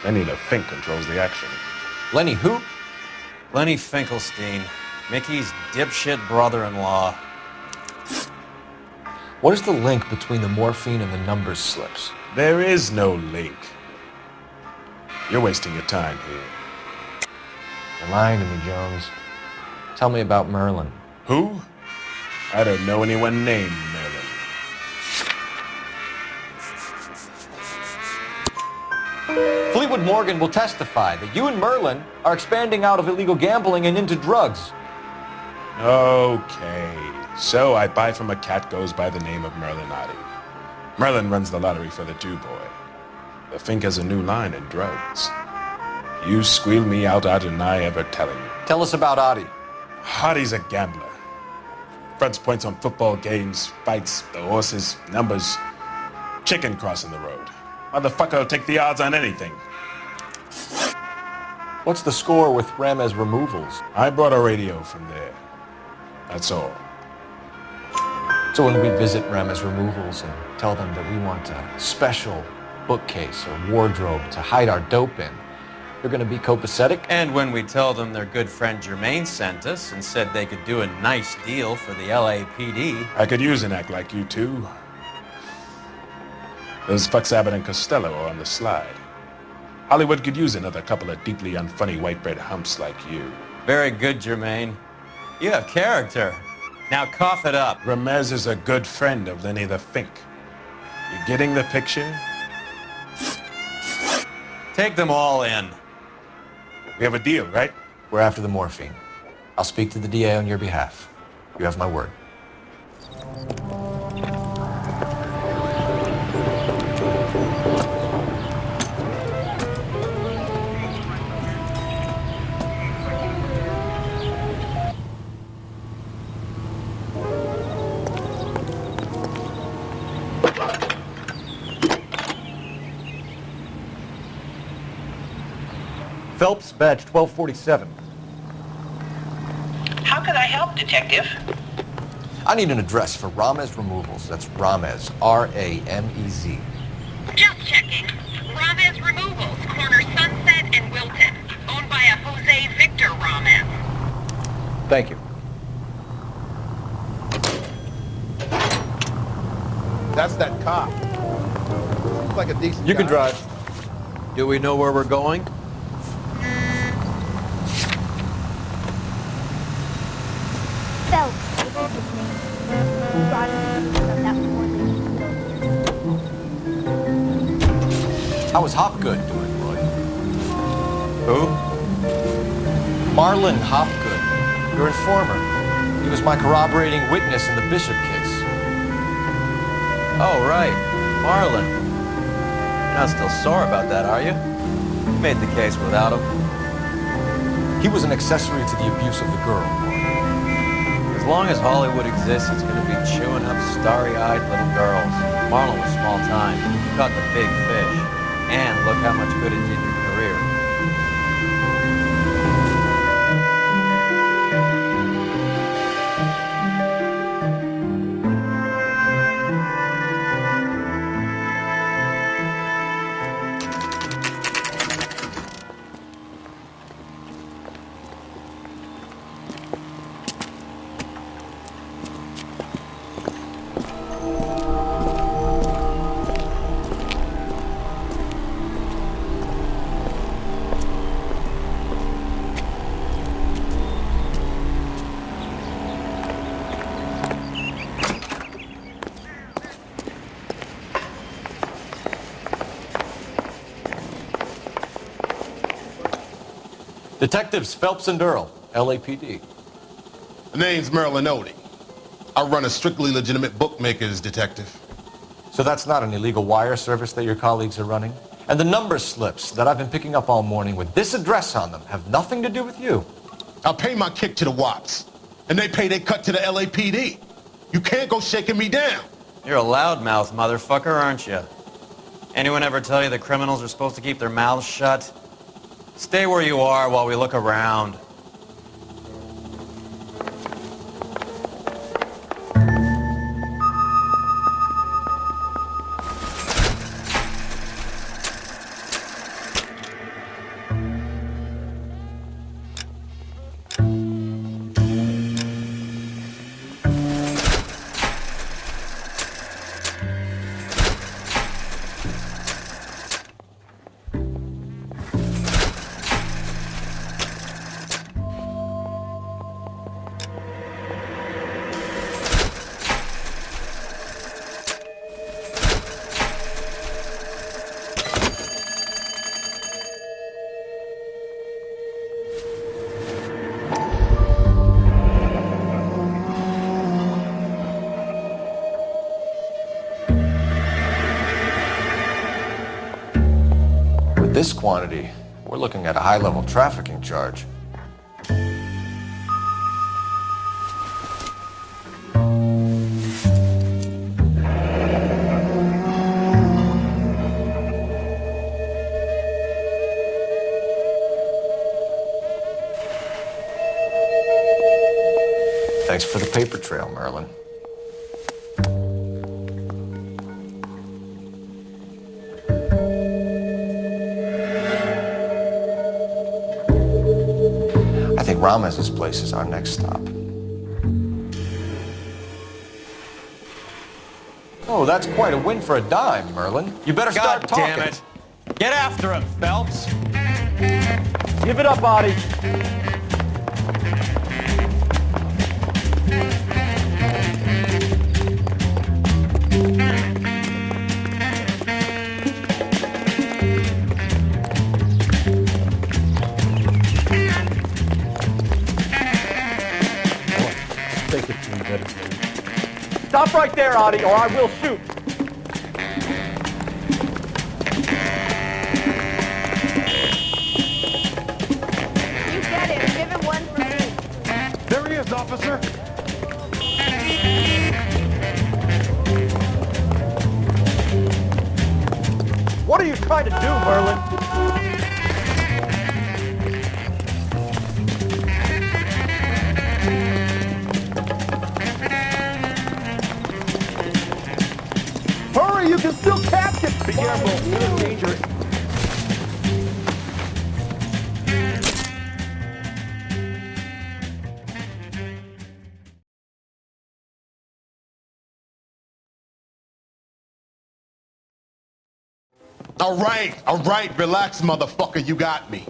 Lenny the Fink controls the action. Lenny who? Lenny Finkelstein, Mickey's dipshit brother-in-law. What is the link between the morphine and the numbers slips? There is no link. You're wasting your time here. You're lying to me, Jones. Tell me about Merlin. Who? I don't know anyone named Merlin. Fleetwood Morgan will testify that you and Merlin are expanding out of illegal gambling and into drugs. Okay. So I buy from a cat goes by the name of Merlin Otti. Merlin runs the lottery for the Jew boy. The Fink has a new line in drugs. You squeal me out, I deny ever telling you. Tell us about Otti. Otti's a gambler. Fronts points on football games, fights, the horses, numbers. Chicken crossing the road. Motherfucker will take the odds on anything. What's the score with Ramez removals? I brought a radio from there. That's all. So when we visit Ramez removals and tell them that we want a special bookcase or wardrobe to hide our dope in, they're going to be copacetic? And when we tell them their good friend Jermaine sent us and said they could do a nice deal for the LAPD. I could use an act like you two. Those fucks Abbott and Costello are on the slide. Hollywood could use another couple of deeply unfunny white bread humps like you. Very good, Jermaine. You have character. Now cough it up. Ramez is a good friend of Lenny the Fink. You getting the picture? Take them all in. We have a deal, right? We're after the morphine. I'll speak to the DA on your behalf. You have my word. Phelps, badge 1247. How could I help, Detective? I need an address for Ramez Removals. That's Ramez, R-A-M-E-Z. Just checking. Ramez Removals, corner Sunset and Wilton. Owned by a Jose Victor Ramez. Thank you. That's that cop. Seems like a decent You can guy. drive. Do we know where we're going? Phelps, I think his name. Brought him to some that morning. How was Hopgood doing, Roy? Who? Marlon Hopgood, your informer. He was my corroborating witness in the Bishop case. Oh, right. Marlon. You're not still sore about that, are you? You made the case without him. He was an accessory to the abuse of the girl. As long as Hollywood exists, it's going to be chewing up starry-eyed little girls. Marlon was small time. You caught the big fish. And look how much good it did your career. Detectives Phelps and Earl, LAPD. The name's Merlin Odie. I run a strictly legitimate bookmaker's detective. So that's not an illegal wire service that your colleagues are running? And the number slips that I've been picking up all morning with this address on them have nothing to do with you? I pay my kick to the Wops, and they pay their cut to the LAPD. You can't go shaking me down. You're a loudmouth motherfucker, aren't you? Anyone ever tell you that criminals are supposed to keep their mouths shut? Stay where you are while we look around. This quantity, we're looking at a high-level trafficking charge. Thanks for the paper trail, Merlin. I think Ramez's place is our next stop. Oh, that's quite a win for a dime, Merlin. You better start talking. God damn it. Get after him, Phelps. Give it up, Audie. Stop right there, Audie, or I will shoot. You get him. Give him one for me. There he is, officer. What are you trying to do, Merlin? Hurry, you can still catch him! Be careful, it's dangerous. All right, relax, motherfucker, you got me.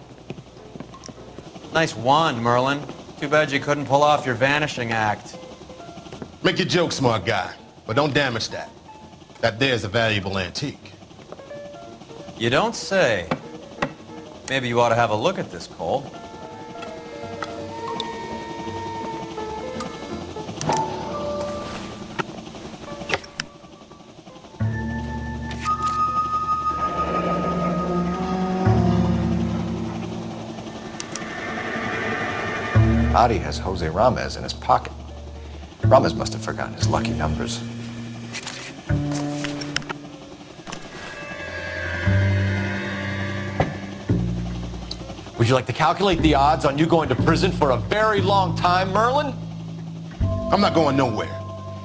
Nice wand, Merlin. Too bad you couldn't pull off your vanishing act. Make your joke, smart guy, but don't damage that. That there's a valuable antique. You don't say. Maybe you ought to have a look at this, Cole. Audie has Jose Ramez in his pocket. Ramez must have forgotten his lucky numbers. Would you like to calculate the odds on you going to prison for a very long time, Merlin? I'm not going nowhere.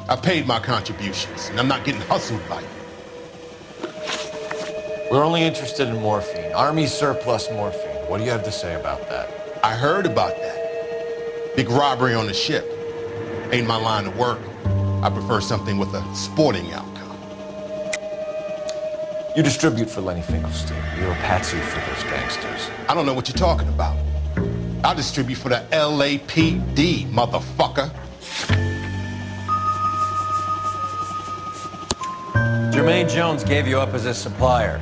I paid my contributions, and I'm not getting hustled by you. We're only interested in morphine. Army surplus morphine. What do you have to say about that? I heard about that. Big robbery on the ship. Ain't my line of work. I prefer something with a sporting outcome. You distribute for Lenny Finkelstein. You're a patsy for those gangsters. I don't know what you're talking about. I distribute for the LAPD, motherfucker. Jermaine Jones gave you up as his supplier.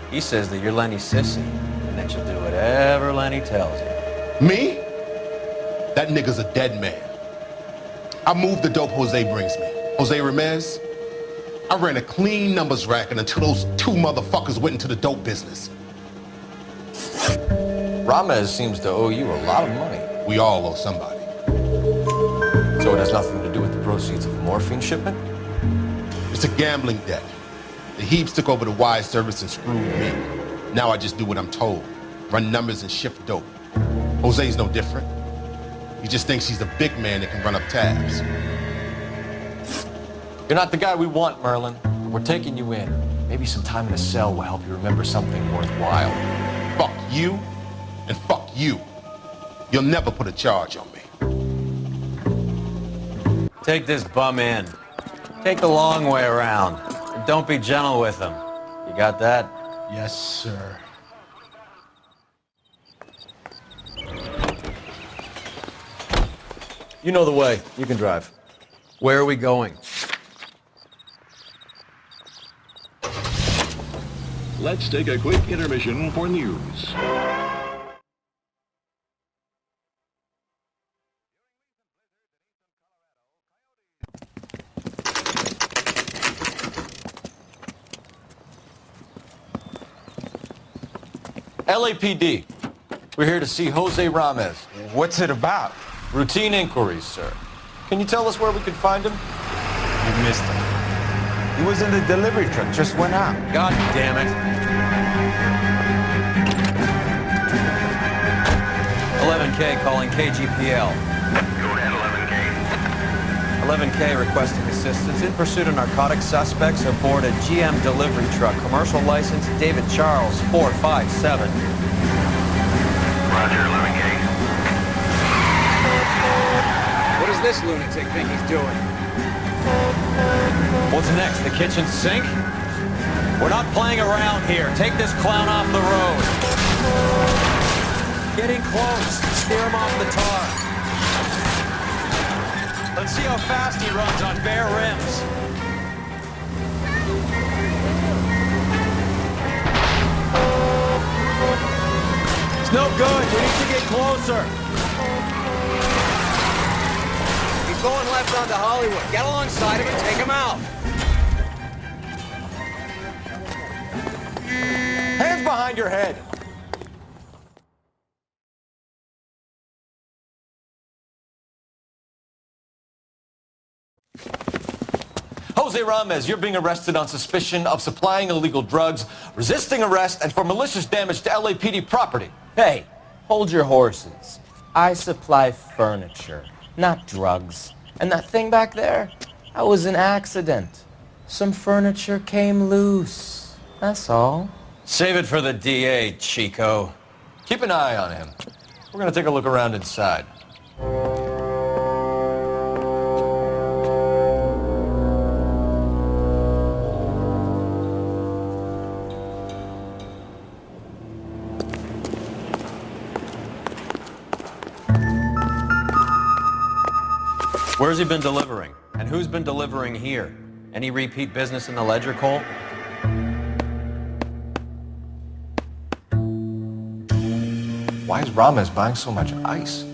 He says that you're Lenny's sissy, and that you'll do whatever Lenny tells you. Me? That nigga's a dead man. I moved the dope Jose brings me. Jose Ramirez? I ran a clean numbers racket until those two motherfuckers went into the dope business. Ramirez seems to owe you a lot of money. We all owe somebody. So it has nothing to do with the proceeds of the morphine shipment? It's a gambling debt. The Heaps took over the wire service and screwed me. Now I just do what I'm told. Run numbers and shift dope. Jose's no different. He just thinks he's the big man that can run up tabs. You're not the guy we want, Merlin. We're taking you in. Maybe some time in a cell will help you remember something worthwhile. Fuck you, and fuck you. You'll never put a charge on me. Take this bum in. Take the long way around. And don't be gentle with him. You got that? Yes, sir. You know the way. You can drive. Where are we going? Let's take a quick intermission for news. LAPD. We're here to see Jose Ramirez. What's it about? Routine inquiries, sir. Can you tell us where we can find him? You missed him. He was in the delivery truck, just went out. God damn it. 11K calling KGPL. Go ahead, 11K. 11K requesting assistance in pursuit of narcotic suspects aboard a GM delivery truck. Commercial license David Charles 457. Roger, 11K. What does this lunatic think he's doing? What's next, the kitchen sink? We're not playing around here. Take this clown off the road. Get in close. Steer him off the tar. Let's see how fast he runs on bare rims. It's no good. We need to get closer. He's going left onto Hollywood. Get alongside him and take him out. Hands behind your head. Jose Ramirez, you're being arrested on suspicion of supplying illegal drugs, resisting arrest, and for malicious damage to LAPD property. Hey, hold your horses. I supply furniture, not drugs. And that thing back there, that was an accident. Some furniture came loose. That's all. Save it for the DA, Chico. Keep an eye on him. We're gonna take a look around inside. Where's he been delivering? And who's been delivering here? Any repeat business in the ledger, Cole? Why is Ramirez buying so much ice?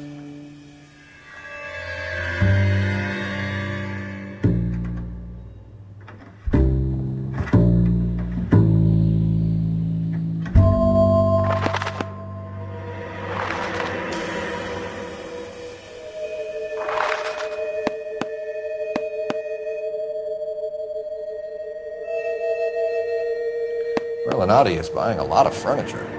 Merlin is buying a lot of furniture.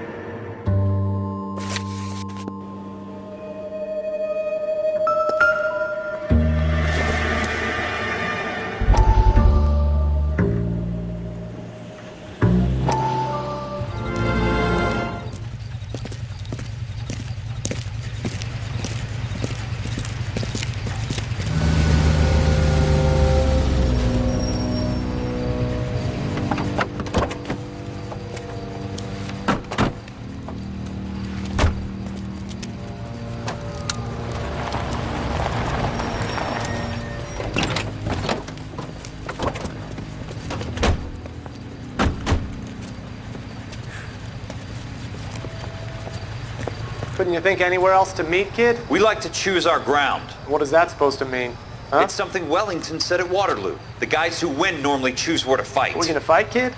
Couldn't you think anywhere else to meet, kid? We like to choose our ground. What is that supposed to mean? Huh? It's something Wellington said at Waterloo. The guys who win normally choose where to fight. We're gonna fight, kid?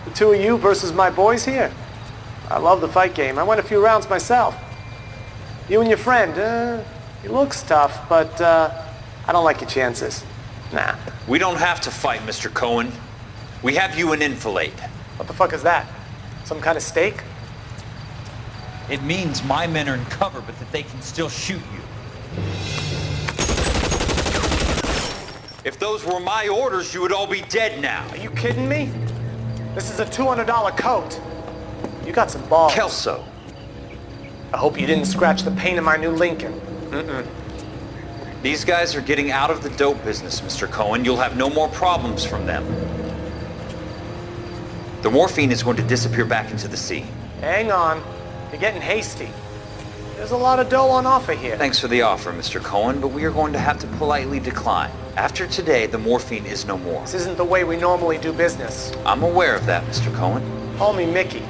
The two of you versus my boys here? I love the fight game. I went a few rounds myself. You and your friend, he looks tough, but I don't like your chances. Nah. We don't have to fight, Mr. Cohen. We have you in enfilade. What the fuck is that? Some kind of stake? It means my men are in cover, but that they can still shoot you. If those were my orders, you would all be dead now. Are you kidding me? This is a $200 coat. You got some balls. Kelso. I hope you didn't scratch the paint of my new Lincoln. These guys are getting out of the dope business, Mr. Cohen. You'll have no more problems from them. The morphine is going to disappear back into the sea. Hang on. You're getting hasty. There's a lot of dough on offer here. Thanks for the offer, Mr. Cohen, but we are going to have to politely decline. After today, the morphine is no more. This isn't the way we normally do business. I'm aware of that, Mr. Cohen. Call me Mickey.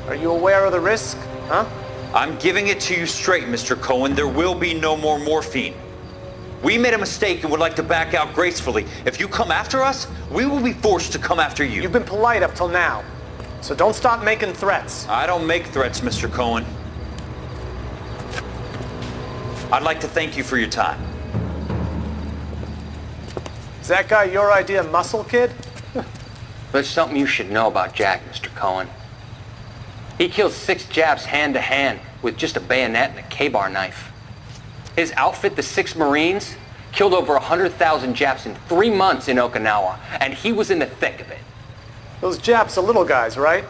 Are you aware of the risk, huh? I'm giving it to you straight, Mr. Cohen. There will be no more morphine. We made a mistake and would like to back out gracefully. If you come after us, we will be forced to come after you. You've been polite up till now, so don't stop making threats. I don't make threats, Mr. Cohen. I'd like to thank you for your time. Is that guy your idea of muscle, kid? There's something you should know about Jack, Mr. Cohen. He killed 6 Japs hand to hand with just a bayonet and a K-bar knife. His outfit, the 6 Marines, killed over 100,000 Japs in 3 months in Okinawa, and he was in the thick of it. Those Japs are little guys, right?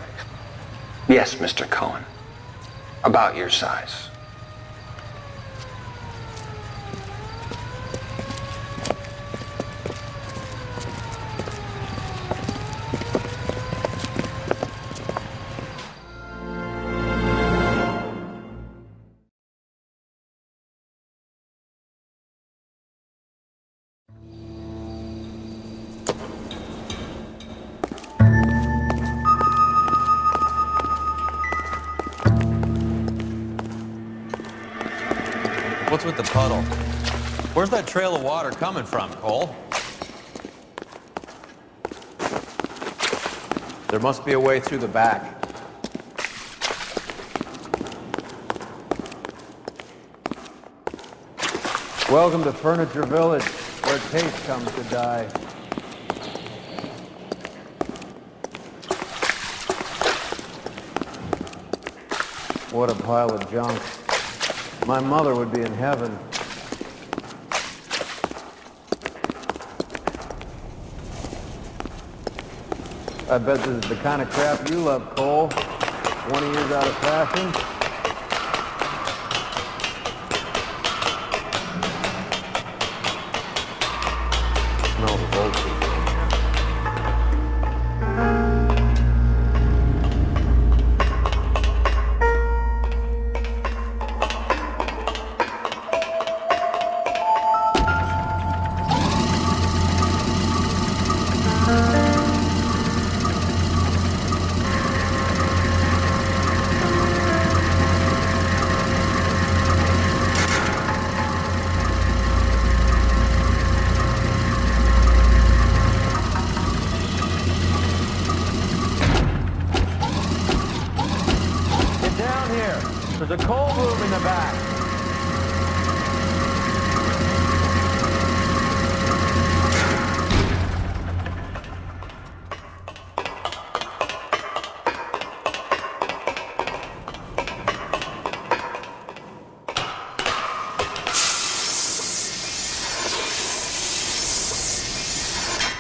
Yes, Mr. Cohen. About your size. What's with the puddle? Where's that trail of water coming from, Cole? There must be a way through the back. Welcome to Furniture Village, where taste comes to die. What a pile of junk. My mother would be in heaven. I bet this is the kind of crap you love, Cole. 20 years out of fashion. Smell the bullshit. There's a cold room in the back.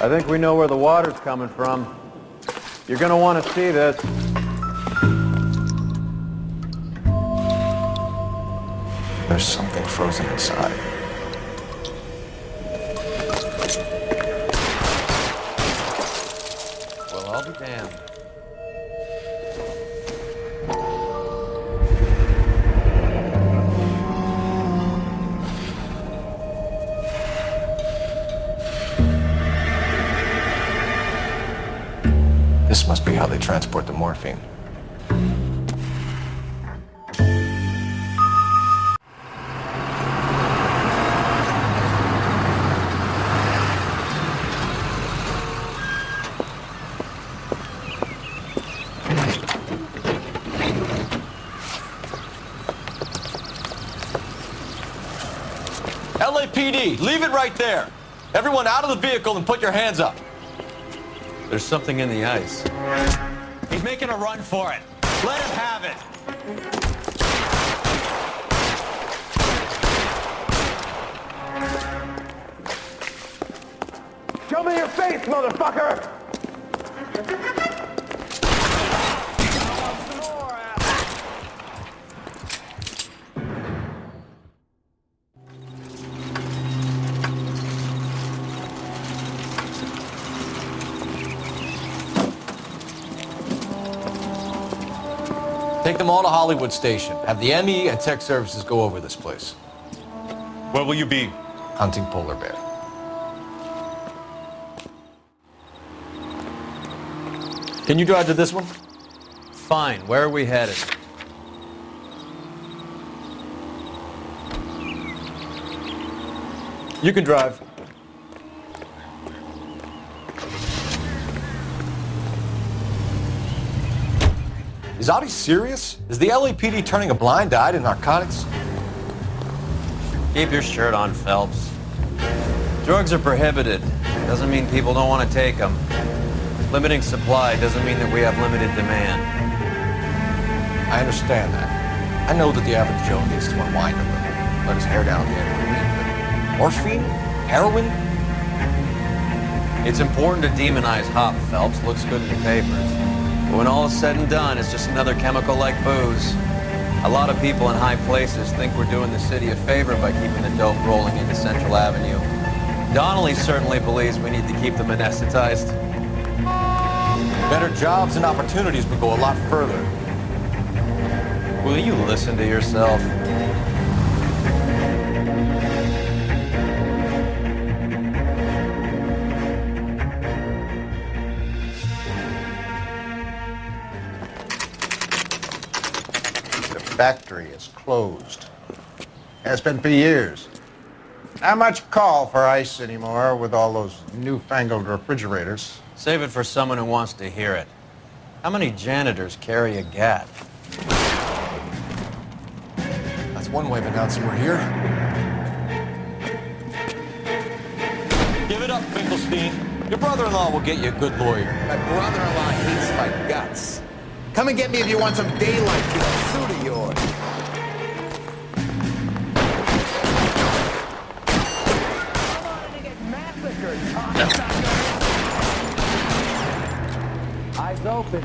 I think we know where the water's coming from. You're gonna want to see this. There's something frozen inside. Well, I'll be damned. This must be how they transport the morphine. LAPD, leave it right there. Everyone out of the vehicle and put your hands up. There's something in the ice. He's making a run for it. Let him have it. Show me your face, motherfucker! Take them all to Hollywood Station. Have the ME and tech services go over this place. Where will you be? Hunting polar bear. Can you drive to this one? Fine. Where are we headed? You can drive. Is Audie serious? Is the LAPD turning a blind eye to narcotics? Keep your shirt on, Phelps. Drugs are prohibited. Doesn't mean people don't want to take them. Limiting supply doesn't mean that we have limited demand. I understand that. I know that the average Joe needs to unwind a little, let his hair down at the end of the week, but morphine? Heroin? It's important to demonize hop, Phelps. Looks good in the papers. But when all is said and done, it's just another chemical like booze. A lot of people in high places think we're doing the city a favor by keeping the dope rolling into Central Avenue. Donnelly certainly believes we need to keep them anesthetized. Better jobs and opportunities would go a lot further. Will you listen to yourself? Factory is closed. Has been for years. Not much call for ice anymore with all those newfangled refrigerators. Save it for someone who wants to hear it. How many janitors carry a gat? That's one way of announcing we're here. Give it up, Finkelstein. Your brother-in-law will get you a good lawyer. My brother-in-law hates my guts. Come and get me if you want some daylight to that suit of yours. Eyes open.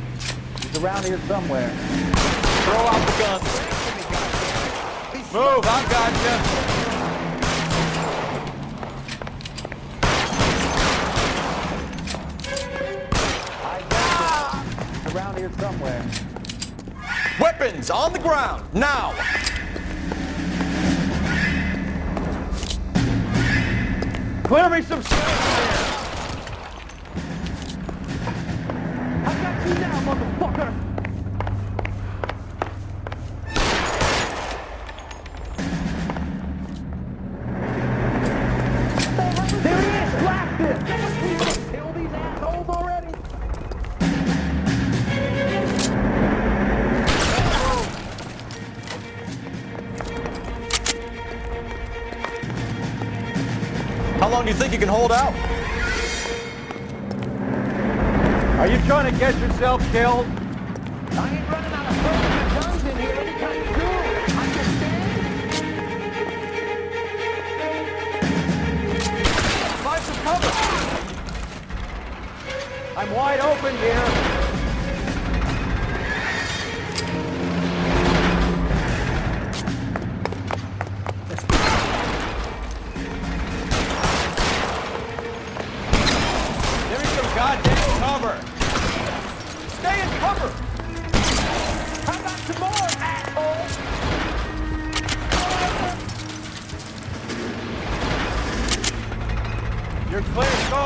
He's around here somewhere. Throw out the guns. Move, I've got you. Around here somewhere. Weapons on the ground, now! Clear me some space here! I got you now, motherfucker! There he is! Blast him! Kill these assholes already! How long do you think you can hold out? Are you trying to get yourself killed? I ain't running out of guns in here anytime soon. Understand? Find some cover. I'm wide open here. Give me some goddamn cover. Stay in cover! How about some more, asshole? You're clear, go!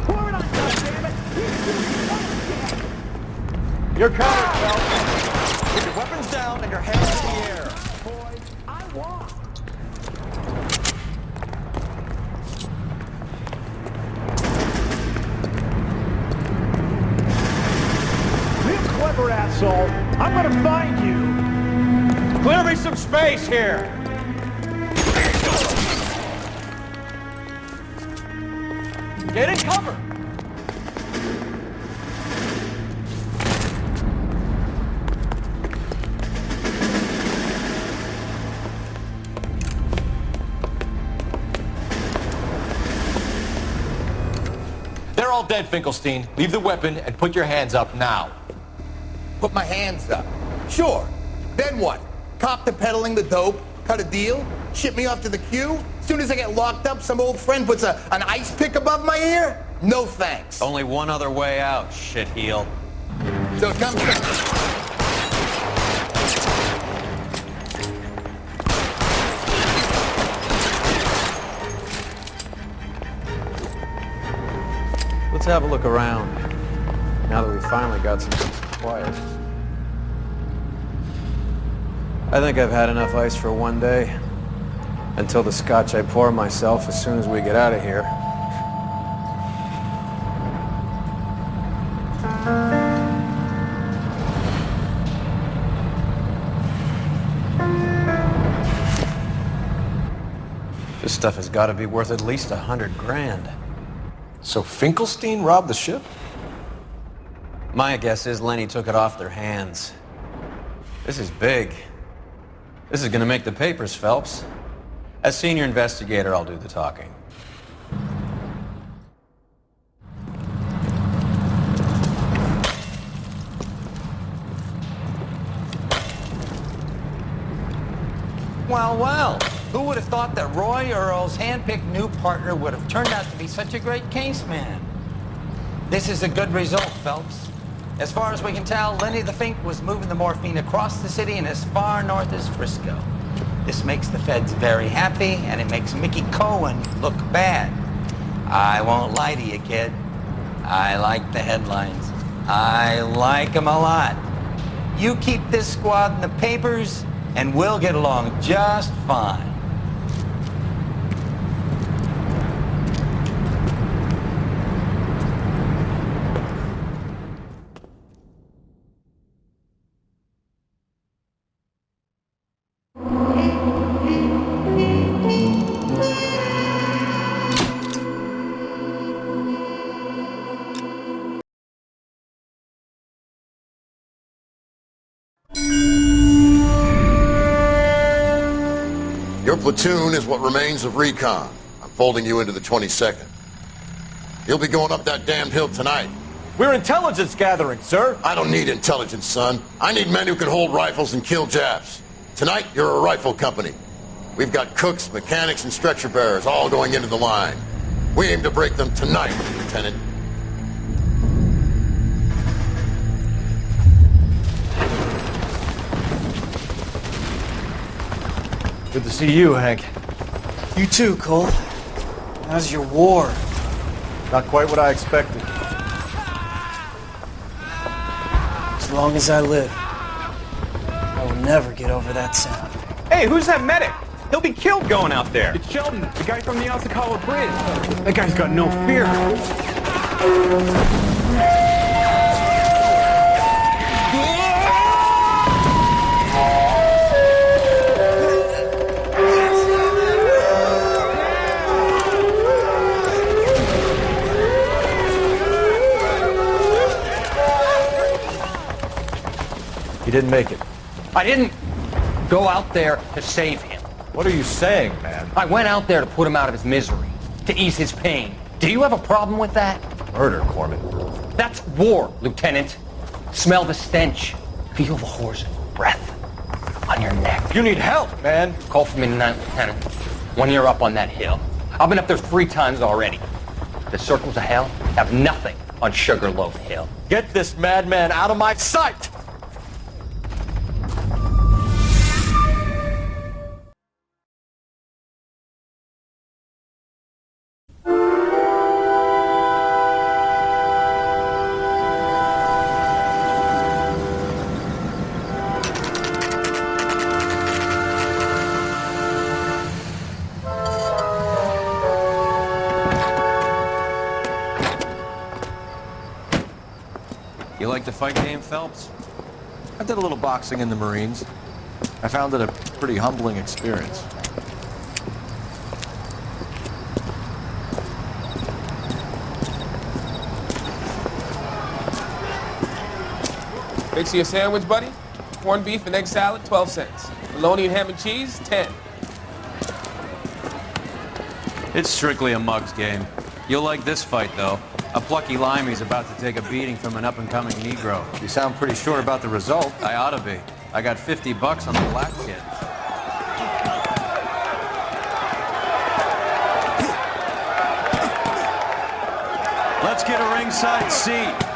Pour it on, goddammit! You're covered, Phelps. Get your weapons down and your hands in the air. Boys, I want. Real clever, asshole. I I'm gonna find you. Clear me some space here. Get in cover. They're all dead, Finkelstein. Leave the weapon and put your hands up now. Put my hands up. Sure. Then what? Cop to peddling the dope? Cut a deal? Ship me off to the queue? Soon as I get locked up, some old friend puts an ice pick above my ear? No thanks. Only one other way out, shitheel. So it comes to... Let's have a look around, now that we finally got some quiet. I think I've had enough ice for one day, until the scotch I pour myself as soon as we get out of here. This stuff has got to be worth at least $100 grand. So Finkelstein robbed the ship? My guess is Lenny took it off their hands. This is big. This is gonna make the papers, Phelps. As senior investigator, I'll do the talking. Well, well. Who would have thought that Roy Earl's hand-picked new partner would have turned out to be such a great case man? This is a good result, Phelps. As far as we can tell, Lenny the Fink was moving the morphine across the city and as far north as Frisco. This makes the feds very happy, and it makes Mickey Cohen look bad. I won't lie to you, kid. I like the headlines. I like them a lot. You keep this squad in the papers, and we'll get along just fine. Your platoon is what remains of recon. I'm folding you into the 22nd. You'll be going up that damned hill tonight. We're intelligence gathering, sir. I don't need intelligence, son. I need men who can hold rifles and kill Japs. Tonight, you're a rifle company. We've got cooks, mechanics, and stretcher bearers all going into the line. We aim to break them tonight, Lieutenant. Good to see you, Hank. You too, Cole. How's your war? Not quite what I expected. As long as I live, I will never get over that sound. Hey, who's that medic? He'll be killed going out there. It's Sheldon, the guy from the Osakawa Bridge. That guy's got no fear. He didn't make it. I didn't go out there to save him. What are you saying, man? I went out there to put him out of his misery, to ease his pain. Do you have a problem with that? Murder, Corman. That's war, Lieutenant. Smell the stench. Feel the whore's breath on your neck. You need help, man. Call for me tonight, Lieutenant. When you're up on that hill. I've been up there 3 times already. The circles of hell have nothing on Sugarloaf Hill. Get this madman out of my sight! You like the fight game, Phelps? I did a little boxing in the Marines. I found it a pretty humbling experience. Fix you a sandwich, buddy? Corned beef and egg salad, 12 cents. Bologna and ham and cheese, 10. It's strictly a mug's game. You'll like this fight, though. A plucky limey's about to take a beating from an up-and-coming Negro. You sound pretty sure about the result. I ought to be. I got $50 on the black kid. Let's get a ringside seat.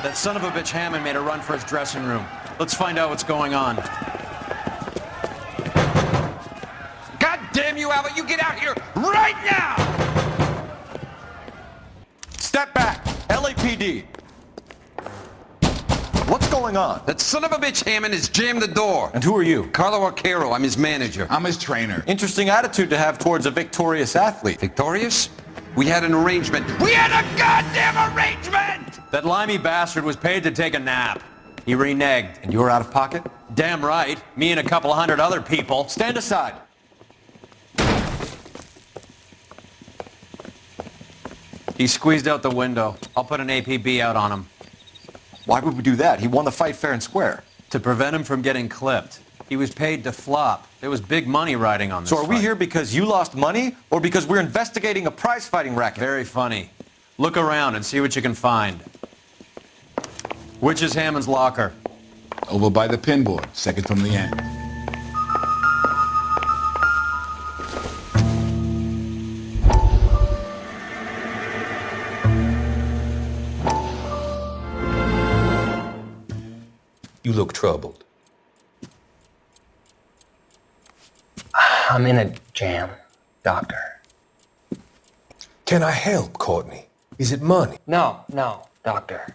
That son of a bitch Hammond made a run for his dressing room. Let's find out what's going on. God damn you, Albert! You get out here right now! Step back! LAPD! What's going on? That son of a bitch Hammond has jammed the door. And who are you? Carlo Arcaro. I'm his manager. I'm his trainer. Interesting attitude to have towards a victorious athlete. Victorious? We had an arrangement. We had a goddamn arrangement! That limey bastard was paid to take a nap. He reneged. And you were out of pocket? Damn right. Me and a couple 100 other people. Stand aside. He squeezed out the window. I'll put an APB out on him. Why would we do that? He won the fight fair and square. To prevent him from getting clipped. He was paid to flop. There was big money riding on this So are we fight. here because you lost money or because we're investigating a prize-fighting racket? Very funny. Look around and see what you can find. Which is Hammond's locker? Over by the pinboard, second from the end. You look troubled. I'm in a jam, Doctor. Can I help, Courtney? Is it money? No, Doctor.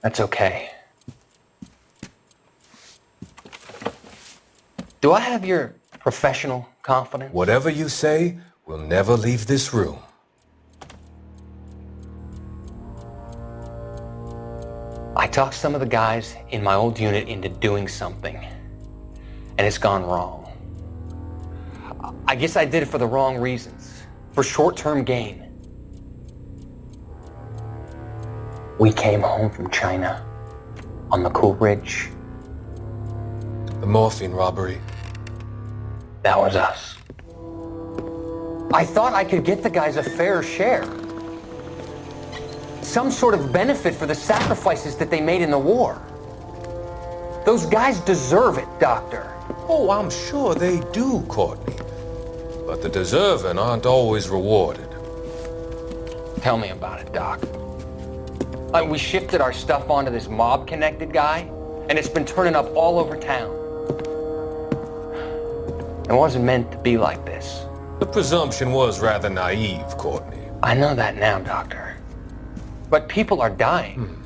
That's okay. Do I have your professional confidence? Whatever you say, we'll never leave this room. I talked some of the guys in my old unit into doing something, and it's gone wrong. I guess I did it for the wrong reasons, for short-term gain. We came home from China on the Cool Ridge. The morphine robbery. That was us. I thought I could get the guys a fair share. Some sort of benefit for the sacrifices that they made in the war. Those guys deserve it, Doctor. Oh, I'm sure they do, Courtney. But the deserving aren't always rewarded. Tell me about it, Doc. We shifted our stuff onto this mob-connected guy, and it's been turning up all over town. It wasn't meant to be like this. The presumption was rather naive, Courtney. I know that now, Doctor. But people are dying.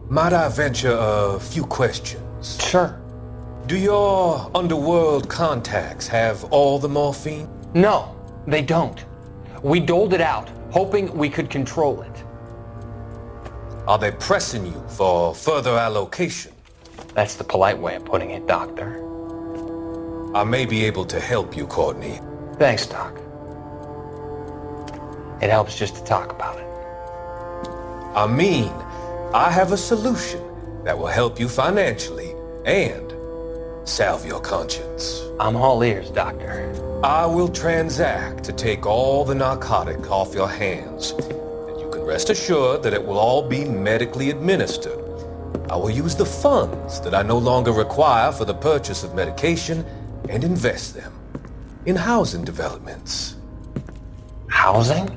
Might I venture a few questions? Sure. Do your underworld contacts have all the morphine? No, they don't. We doled it out, hoping we could control it. Are they pressing you for further allocation? That's the polite way of putting it, Doctor. I may be able to help you, Courtney. Thanks, Doc. It helps just to talk about it. I mean, I have a solution that will help you financially and salve your conscience. I'm all ears, Doctor. I will transact to take all the narcotic off your hands. And you can rest assured that it will all be medically administered. I will use the funds that I no longer require for the purchase of medication and invest them in housing developments. Housing?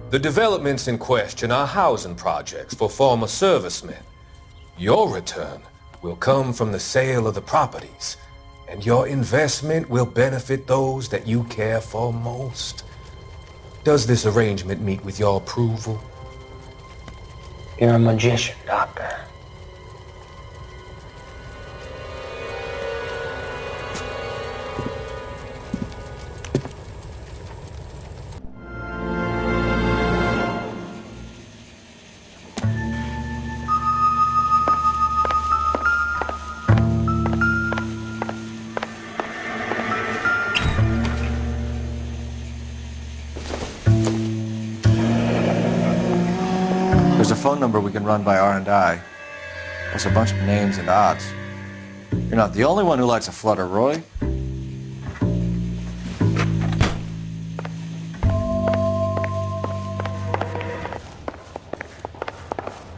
The developments in question are housing projects for former servicemen. Your return will come from the sale of the properties, and your investment will benefit those that you care for most. Does this arrangement meet with your approval? You're a magician, Doctor. There's a phone number we can run by R&I. There's a bunch of names and odds. You're not the only one who likes a flutter, Roy.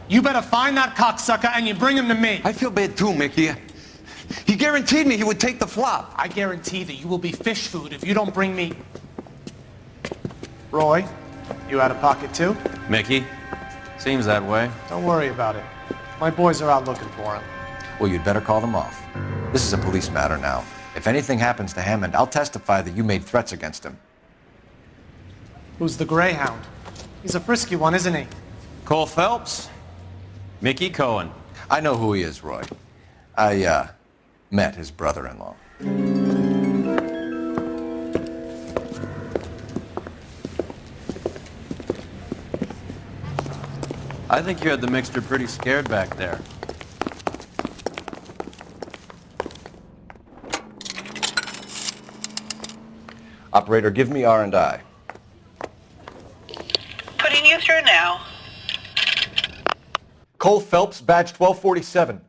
You better find that cocksucker and you bring him to me. I feel bad too, Mickey. He guaranteed me he would take the flop. I guarantee that you will be fish food if you don't bring me... Roy, you out of pocket too? Mickey? Seems that way. Don't worry about it. My boys are out looking for him. Well, you'd better call them off. This is a police matter now. If anything happens to Hammond, I'll testify that you made threats against him. Who's the Greyhound? He's a frisky one, isn't he? Cole Phelps? Mickey Cohen. I know who he is, Roy. I, met his brother-in-law. I think you had the mixture pretty scared back there. Operator, give me R&I. Putting you through now. Cole Phelps, badge 1247.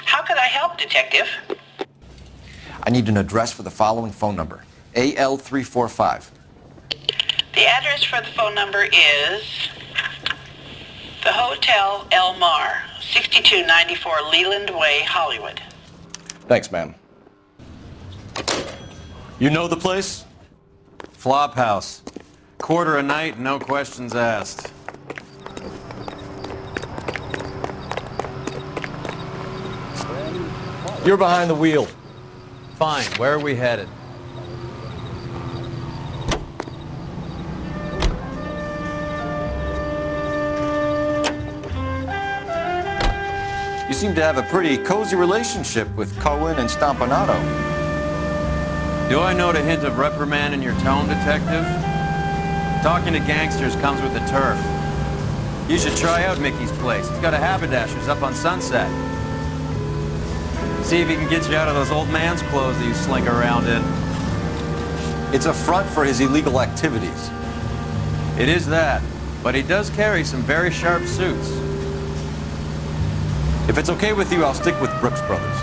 How could I help, Detective? I need an address for the following phone number. AL345. The address for the phone number is the Hotel El Mar, 6294 Leland Way, Hollywood. Thanks, ma'am. You know the place? Flop house. Quarter a night, no questions asked. You're behind the wheel. Fine, where are we headed? You seem to have a pretty cozy relationship with Cohen and Stompanato. Do I note a hint of reprimand in your tone, Detective? Talking to gangsters comes with the turf. You should try out Mickey's place. He's got a haberdasher's up on Sunset. See if he can get you out of those old man's clothes that you slink around in. It's a front for his illegal activities. It is that, but he does carry some very sharp suits. If it's okay with you, I'll stick with Brooks Brothers.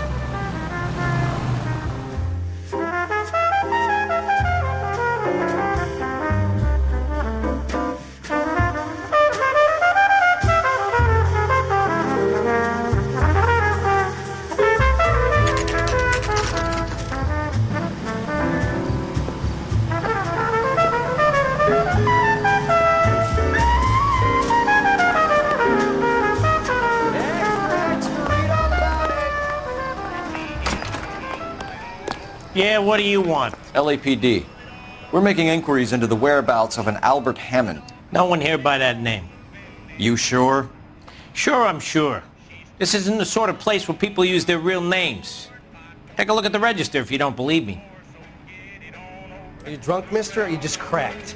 Yeah, what do you want? LAPD. We're making inquiries into the whereabouts of an Albert Hammond. No one here by that name. You sure? Sure, I'm sure. This isn't the sort of place where people use their real names. Take a look at the register if you don't believe me. Are you drunk, mister, or are you just cracked?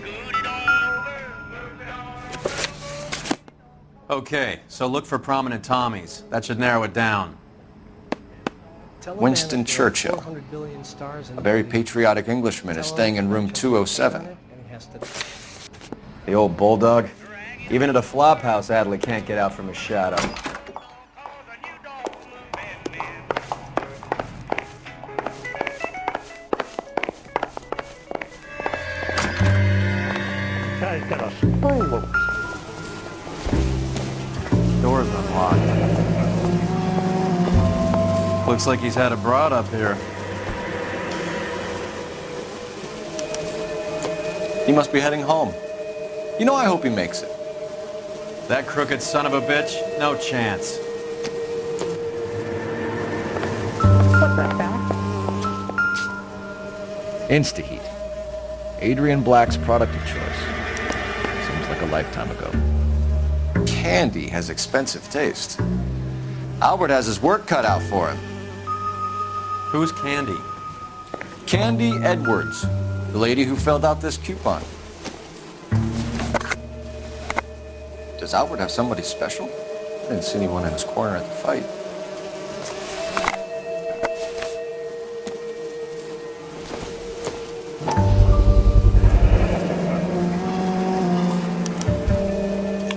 Okay, so look for prominent Tommies. That should narrow it down. Winston Churchill, a very patriotic Englishman, is staying in room 207. The old bulldog. Even at a flop house, Adley can't get out from his shadow. Guy's got a spine loop. Looks like he's had a broad up here. He must be heading home. You know, I hope he makes it. That crooked son of a bitch? No chance. What's that, Val? Insta-heat. Adrian Black's product of choice. Seems like a lifetime ago. Candy has expensive taste. Albert has his work cut out for him. Who's Candy? Candy Edwards, the lady who filled out this coupon. Does Albert have somebody special? I didn't see anyone in his corner at the fight.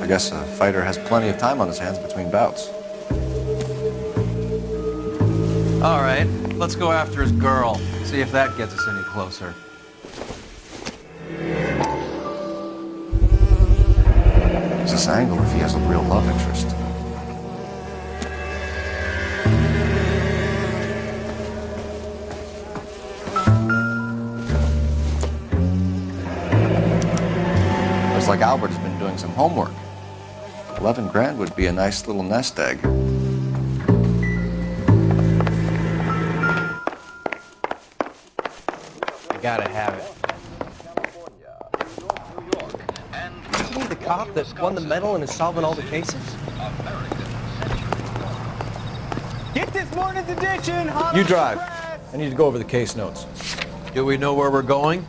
I guess a fighter has plenty of time on his hands between bouts. All right, let's go after his girl. See if that gets us any closer. Use this angle if he has a real love interest. Looks like Albert's been doing some homework. 11 grand would be a nice little nest egg. Gotta have it. Isn't he the cop that won the medal and is solving all the cases? Get this morning's edition, hot You off drive. the press. I need to go over the case notes. Do we know where we're going?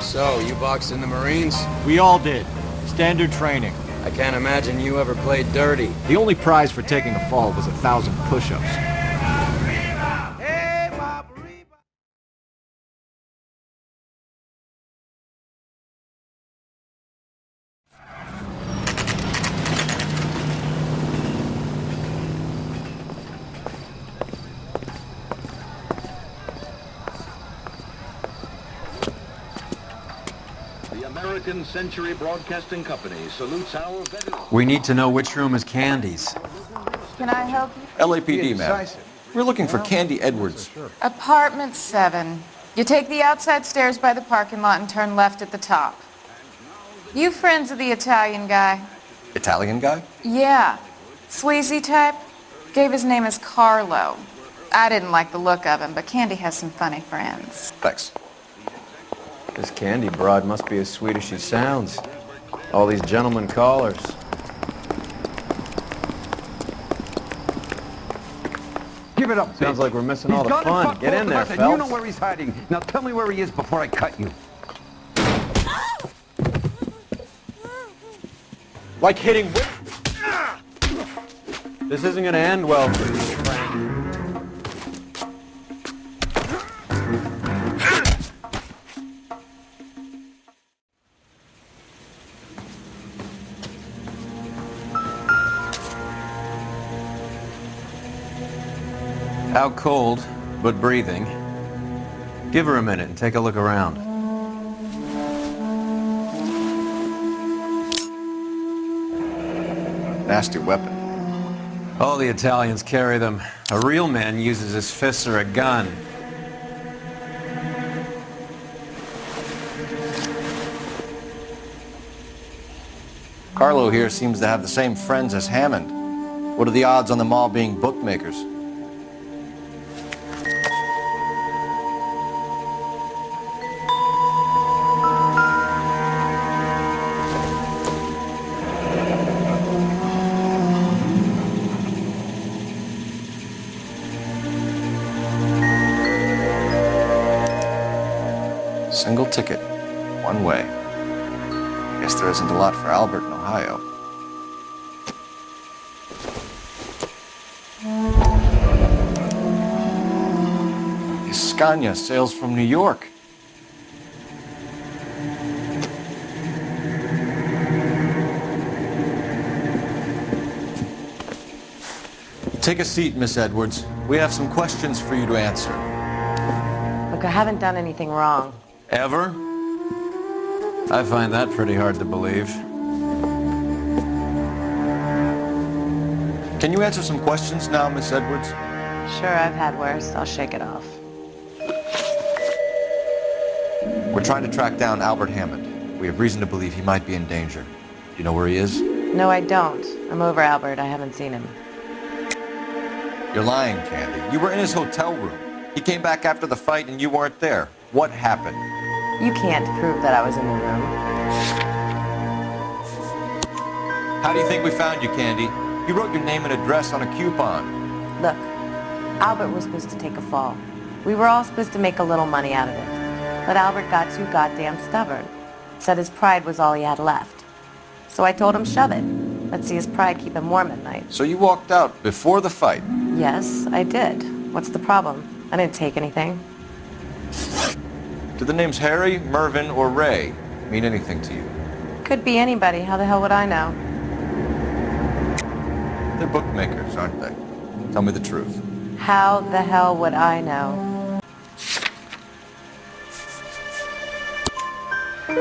So, you boxed in the Marines? We all did. Standard training. I can't imagine you ever played dirty. The only prize for taking a fall was 1,000 push-ups. American Century Broadcasting Company salutes our veterans. We need to know which room is Candy's. Can I help you? LAPD, ma'am. We're looking for Candy Edwards. Apartment 7. You take the outside stairs by the parking lot and turn left at the top. You friends of the Italian guy? Italian guy? Yeah. Sleazy type? Gave his name as Carlo. I didn't like the look of him, but Candy has some funny friends. Thanks. This Candy broad must be as sweet as she sounds. All these gentlemen callers. Give it up, Sounds like we're missing all the He's gonna fun. fuck Get both in of there, us, and you know Phelps. where he's hiding. Now tell me where he is before I cut you. Like hitting women. This isn't gonna end well for you, Frank. Out cold, but breathing. Give her a minute and take a look around. Nasty weapon. All the Italians carry them. A real man uses his fists or a gun. Carlo here seems to have the same friends as Hammond. What are the odds on them all being bookmakers? Single ticket, one way. Guess there isn't a lot for Albert in Ohio. Scania sails from New York. Take a seat, Miss Edwards. We have some questions for you to answer. Look, I haven't done anything wrong. Ever? I find that pretty hard to believe. Can you answer some questions now, Miss Edwards? Sure, I've had worse. I'll shake it off. We're trying to track down Albert Hammond. We have reason to believe he might be in danger. Do you know where he is? No, I don't. I'm over Albert. I haven't seen him. You're lying, Candy. You were in his hotel room. He came back after the fight and you weren't there. What happened? You can't prove that I was in the room. How do you think we found you, Candy? You wrote your name and address on a coupon. Look, Albert was supposed to take a fall. We were all supposed to make a little money out of it. But Albert got too goddamn stubborn. Said his pride was all he had left. So I told him shove it. Let's see his pride keep him warm at night. So you walked out before the fight? Yes, I did. What's the problem? I didn't take anything. Do the names Harry, Mervyn, or Ray mean anything to you? Could be anybody. How the hell would I know? They're bookmakers, aren't they? Tell me the truth. How the hell would I know?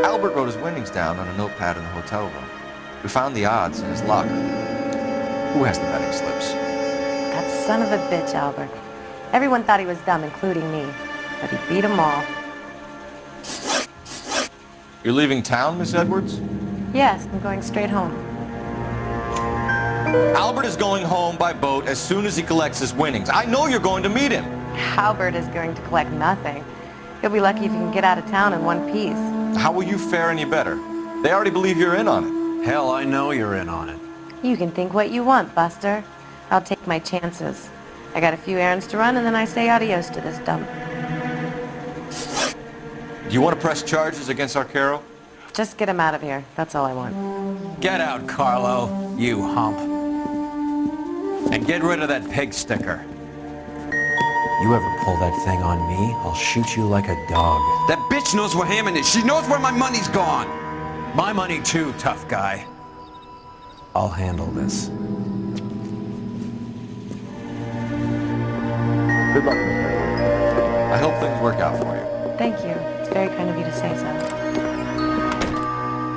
Albert wrote his winnings down on a notepad in the hotel room. We found the odds in his locker. Who has the betting slips? That son of a bitch, Albert. Everyone thought he was dumb, including me. But he beat them all. You're leaving town, Miss Edwards? Yes, I'm going straight home. Albert is going home by boat as soon as he collects his winnings. I know you're going to meet him. Albert is going to collect nothing. He'll be lucky if he can get out of town in one piece. How will you fare any better? They already believe you're in on it. Hell, I know you're in on it. You can think what you want, Buster. I'll take my chances. I got a few errands to run, and then I say adios to this dump. Do you want to press charges against Arcaro? Just get him out of here. That's all I want. Get out, Carlo, you hump. And get rid of that pig sticker. You ever pull that thing on me, I'll shoot you like a dog. That bitch knows where Hammond is. She knows where my money's gone. My money too, tough guy. I'll handle this. Good luck, Miss Edwards. I hope things work out for you. Thank you. It's very kind of you to say so.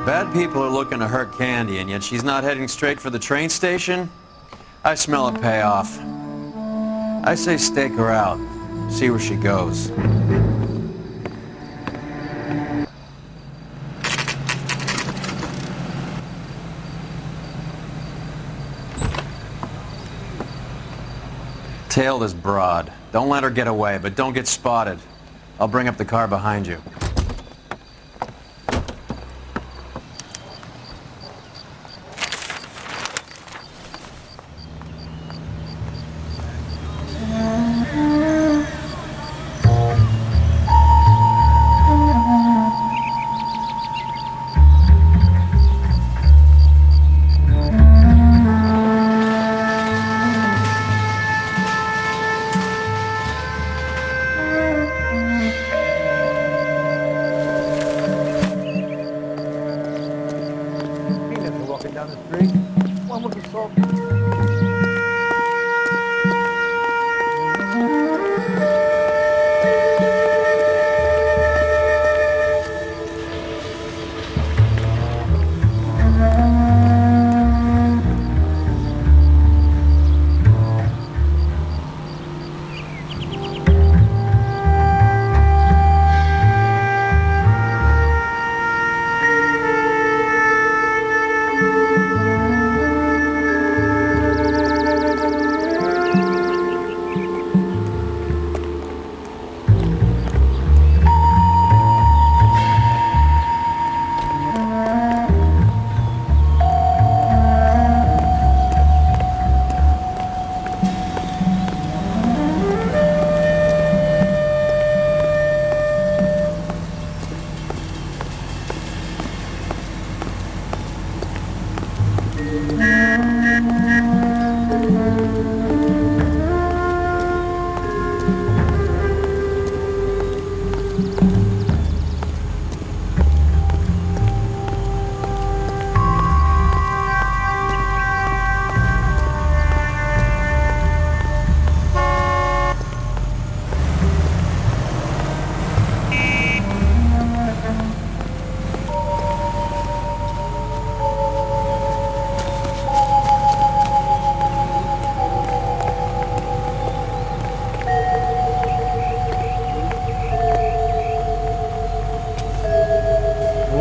Bad people are looking to hurt Candy, and yet she's not heading straight for the train station? I smell a payoff. I say stake her out. See where she goes. Tail this broad. Don't let her get away, but don't get spotted. I'll bring up the car behind you.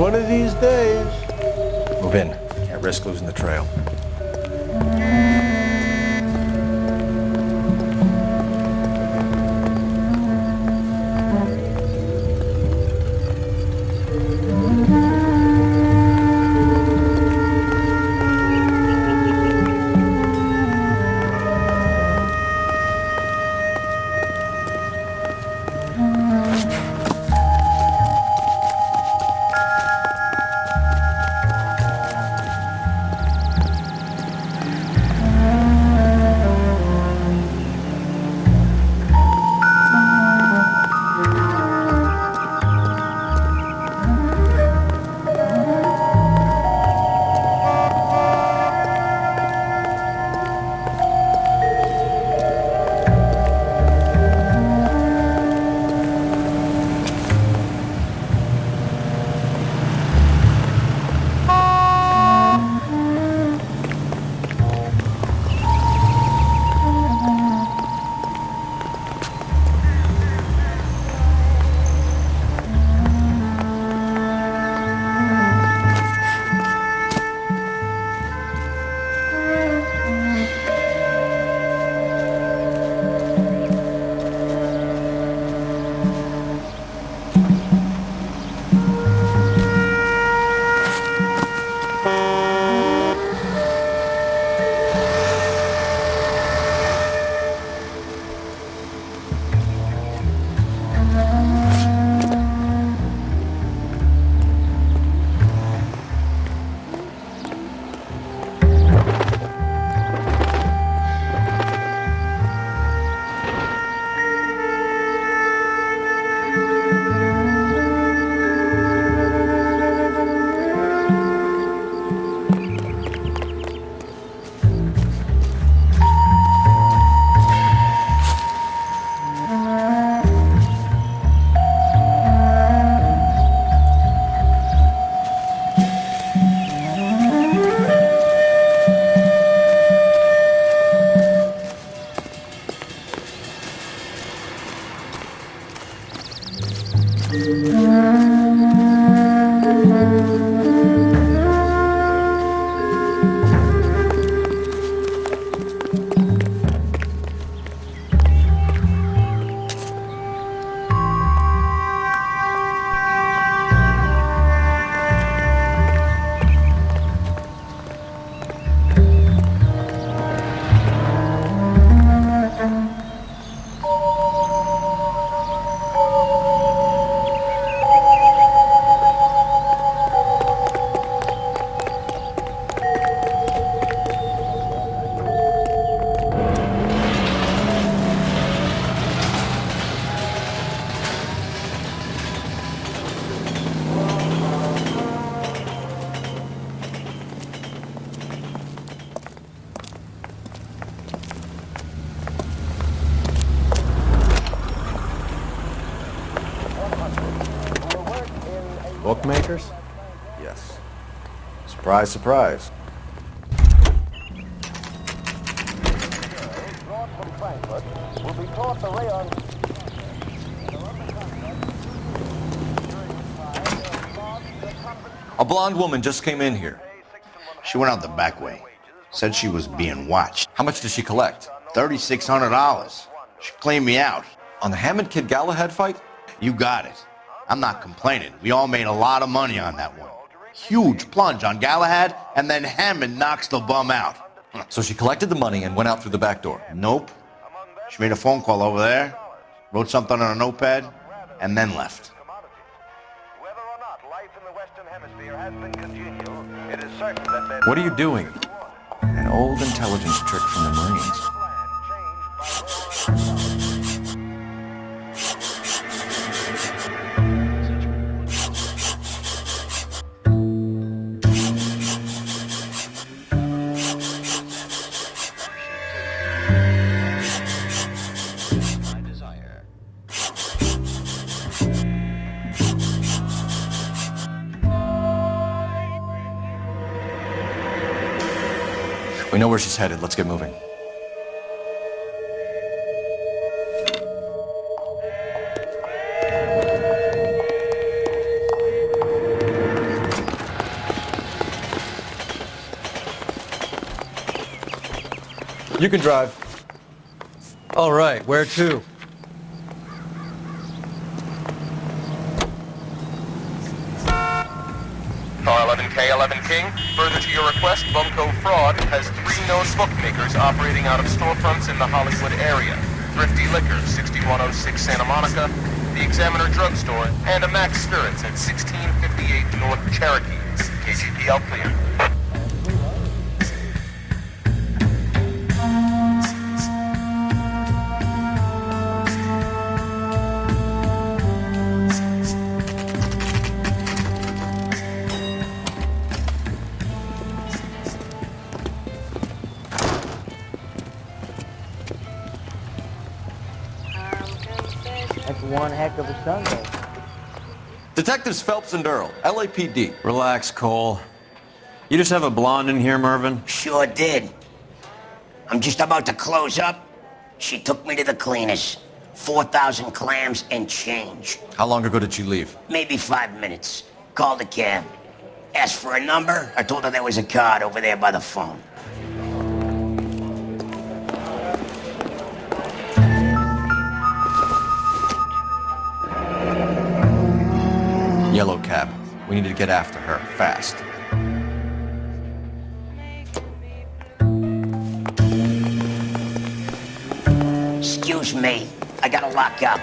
One of these days. Move in. Can't risk losing the trail. Bookmakers? Yes. Surprise, surprise. A blonde woman just came in here. She went out the back way. Said she was being watched. How much did she collect? $3,600. She cleaned me out. On the Hammond Kid Galahad fight? You got it. I'm not complaining. We all made a lot of money on that one. Huge plunge on Galahad, and then Hammond knocks the bum out. So she collected the money and went out through the back door? Nope. She made a phone call over there, wrote something on a notepad, and then left. What are you doing? An old intelligence trick from the Marines. We know where she's headed. Let's get moving. You can drive. All right, where to? Car 11K, 11 King. Further to your request, Bumco Fraud has 3 known bookmakers operating out of storefronts in the Hollywood area. Thrifty Liquor, 6106 Santa Monica, the Examiner Drugstore, and a Max Spirits at 1658 North Cherokee. KGPL clear. That's one heck of a Sunday. Detectives Phelps and Earl, LAPD. Relax, Cole. You just have a blonde in here, Mervyn? Sure did. I'm just about to close up. She took me to the cleaners. 4,000 clams and change. How long ago did she leave? Maybe 5 minutes. Called a cab. Asked for a number. I told her there was a card over there by the phone. Yellow cab. We need to get after her, fast. Excuse me. I gotta lock up.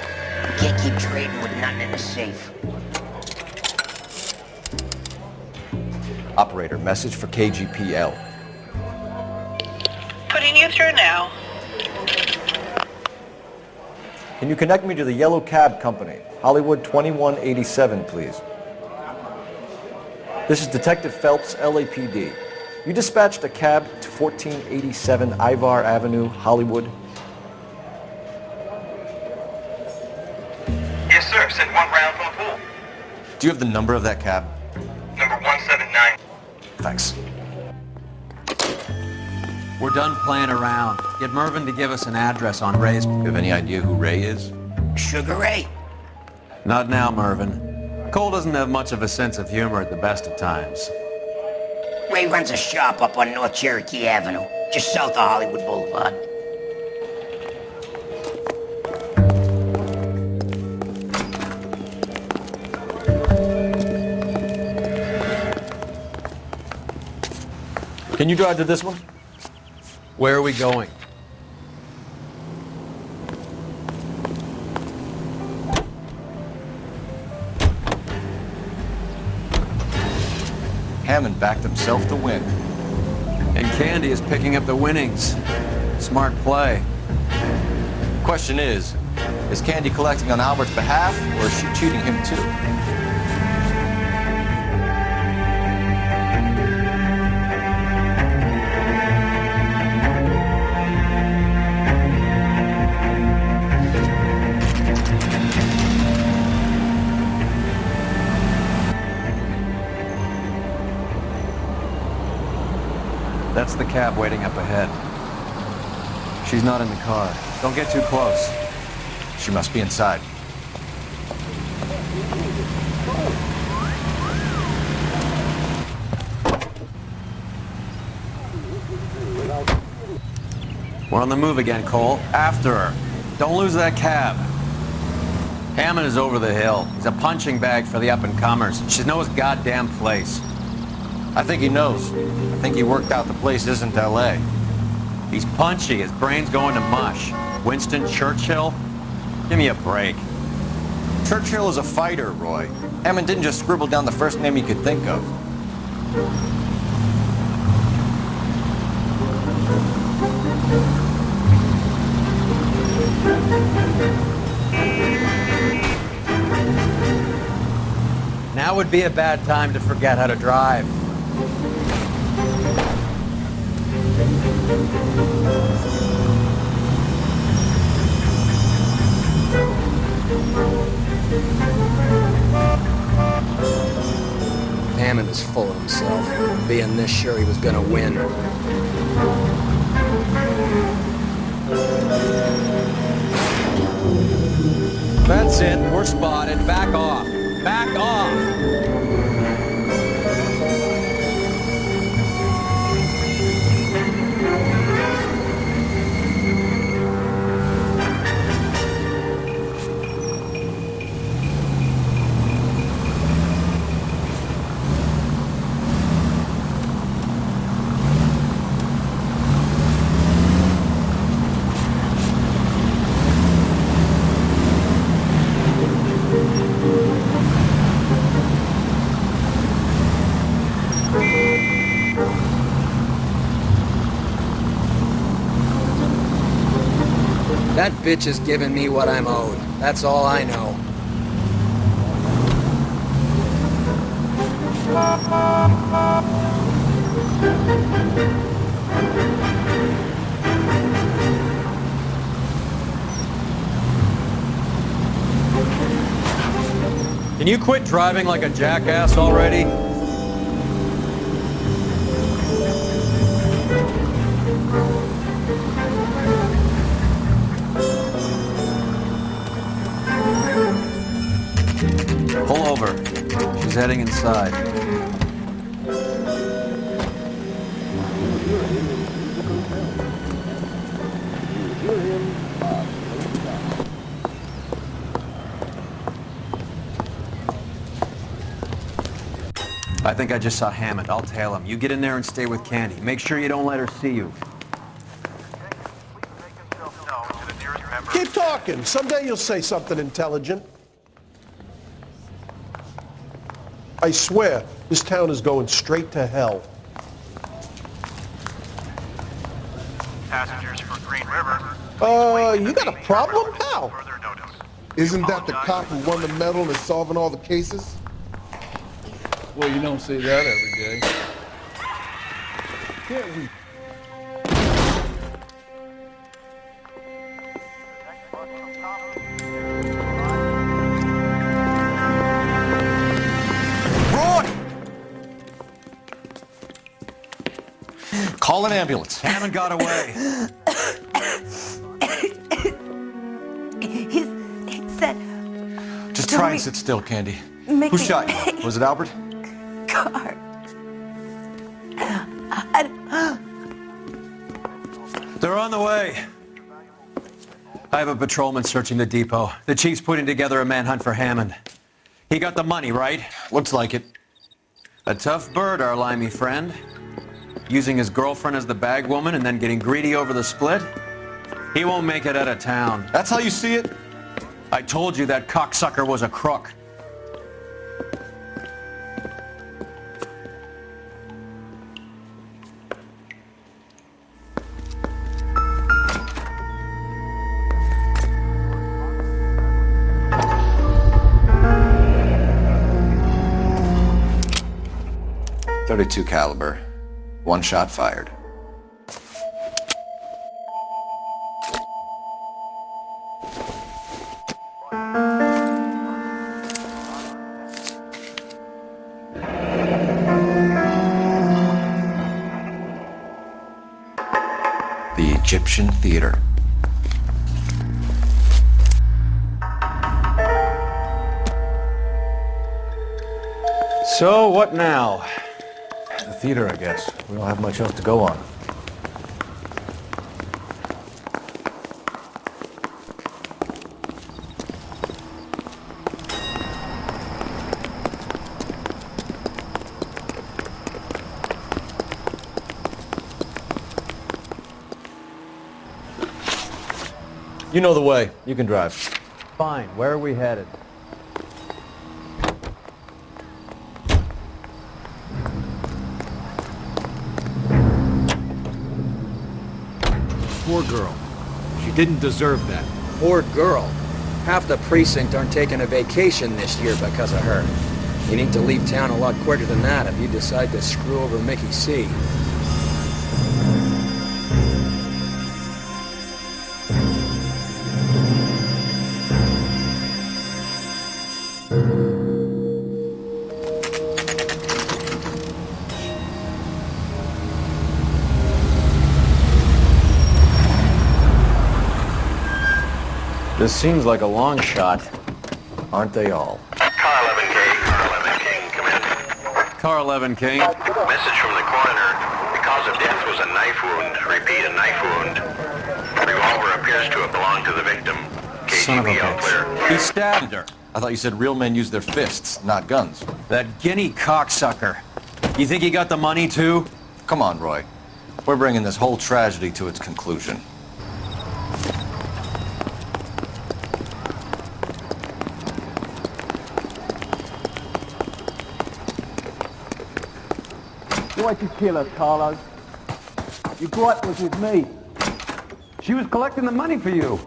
Can't keep trading with nothing in the safe. Operator, message for KGPL. Putting you through now. Can you connect me to the Yellow Cab Company? Hollywood 2187, please. This is Detective Phelps, LAPD. You dispatched a cab to 1487 Ivar Avenue, Hollywood. Yes, sir. Send 1 round from the pool. Do you have the number of that cab? Number 179. Thanks. We're done playing around. Get Mervyn to give us an address on Ray's. You have any idea who Ray is? Sugar Ray? Not now, Mervyn. Cole doesn't have much of a sense of humor at the best of times. Ray runs a shop up on North Cherokee Avenue, just south of Hollywood Boulevard. Can you drive to this one? Where are we going? Hammond backed himself to win. And Candy is picking up the winnings. Smart play. Question is Candy collecting on Albert's behalf, or is she cheating him too? That's the cab waiting up ahead. She's not in the car. Don't get too close. She must be inside. We're on the move again, Cole. After her. Don't lose that cab. Hammond is over the hill. He's a punching bag for the up-and-comers. She knows his goddamn place. I think he knows. I think he worked out the place isn't L.A. He's punchy. His brain's going to mush. Winston Churchill? Give me a break. Churchill is a fighter, Roy. Hammond didn't just scribble down the first name he could think of. Now would be a bad time to forget how to drive. Hammond is full of himself, being this sure he was gonna win. That's it. We're spotted. Back off. Back off. That bitch has given me what I'm owed. That's all I know. Can you quit driving like a jackass already? Pull over. She's heading inside. I think I just saw Hammond. I'll tail him. You get in there and stay with Candy. Make sure you don't let her see you. Keep talking. Someday you'll say something intelligent. I swear, this town is going straight to hell. Passengers for Green River. You got a problem? How? Isn't that the cop who won the medal and is solving all the cases? Well, you don't see that every day. Can't we? Call an ambulance. Hammond got away. He said... Just try and sit still, Candy. Who shot you? Was it Albert? Car. They're on the way. I have a patrolman searching the depot. The chief's putting together a manhunt for Hammond. He got the money, right? Looks like it. A tough bird, our limey friend. Using his girlfriend as the bag woman and then getting greedy over the split? He won't make it out of town. That's how you see it? I told you that cocksucker was a crook. .32 caliber. One shot fired. The Egyptian Theater. So, what now? The theater, I guess. We don't have much else to go on. You know the way. You can drive. Fine. Where are we headed? Poor girl. She didn't deserve that. Poor girl. Half the precinct aren't taking a vacation this year because of her. You need to leave town a lot quicker than that if you decide to screw over Mickey C. This seems like a long shot. Aren't they all? Car 11K, Car 11 King, come in. Car 11 King. Message from the coroner. The cause of death was a knife wound. Repeat, a knife wound. The revolver appears to have belonged to the victim. Son of a KGB all clear. bitch. He stabbed her. I thought you said real men use their fists, not guns. That guinea cocksucker. You think he got the money too? Come on, Roy. We're bringing this whole tragedy to its conclusion. Why'd you kill her, Carlo? Your gripe was with me. She was collecting the money for you.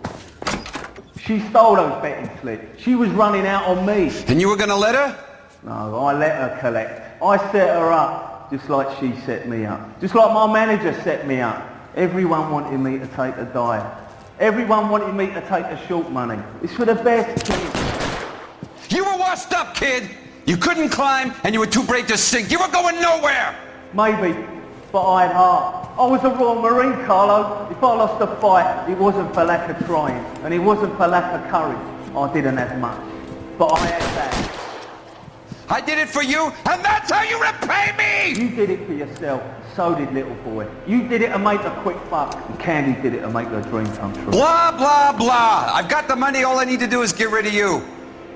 She stole those betting slips. She was running out on me. And you were gonna let her? No, I let her collect. I set her up, just like she set me up. Just like my manager set me up. Everyone wanted me to take a dive. Everyone wanted me to take the short money. It's for the best, kid. You were washed up, kid! You couldn't climb, and you were too brave to sink. You were going nowhere! Maybe, but I had heart. I was a Royal Marine, Carlo. If I lost a fight, it wasn't for lack of trying, and it wasn't for lack of courage. I didn't have much, but I had that. I did it for you, and that's how you repay me! You did it for yourself. So did little boy. You did it to make a quick buck, and Candy did it to make her dream come true. Blah, blah, blah. I've got the money. All I need to do is get rid of you.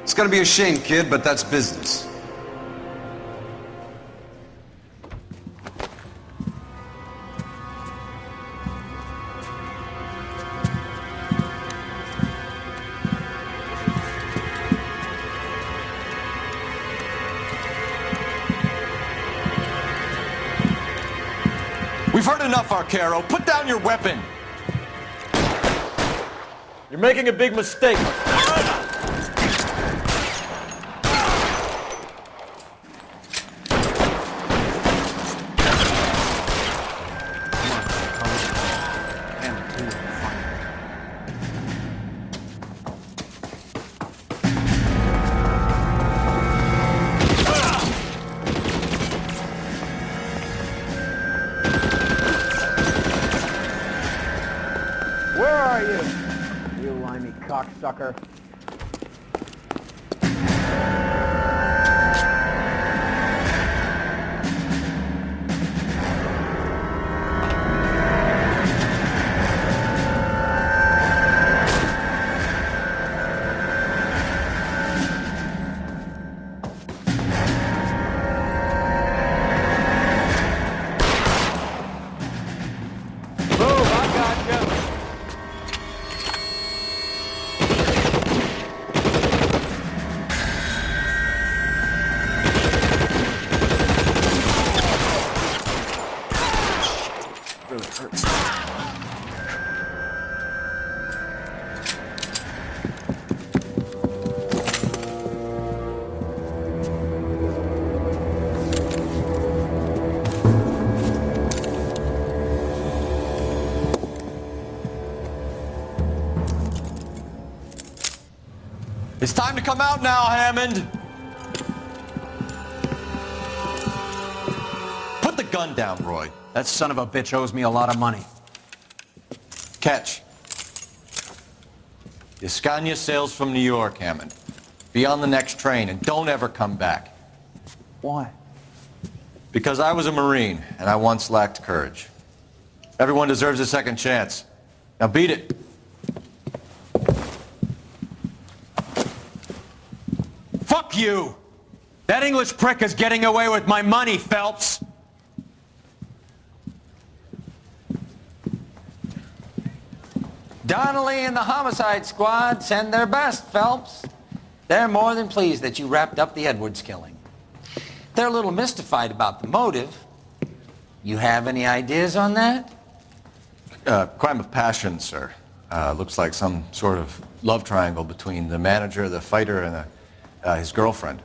It's gonna be a shame, kid, but that's business. We've heard enough, Arcaro. Put down your weapon. You're making a big mistake. Where are you? You limey cocksucker. It's time to come out now, Hammond. Put the gun down, Roy. That son of a bitch owes me a lot of money. Catch. Escania sails from New York, Hammond. Be on the next train and don't ever come back. Why? Because I was a Marine and I once lacked courage. Everyone deserves a second chance. Now beat it. Fuck you! That English prick is getting away with my money, Phelps! Donnelly and the homicide squad send their best, Phelps. They're more than pleased that you wrapped up the Edwards killing. They're a little mystified about the motive. You have any ideas on that? Crime of passion, sir. Looks like some sort of love triangle between the manager, the fighter, and his girlfriend.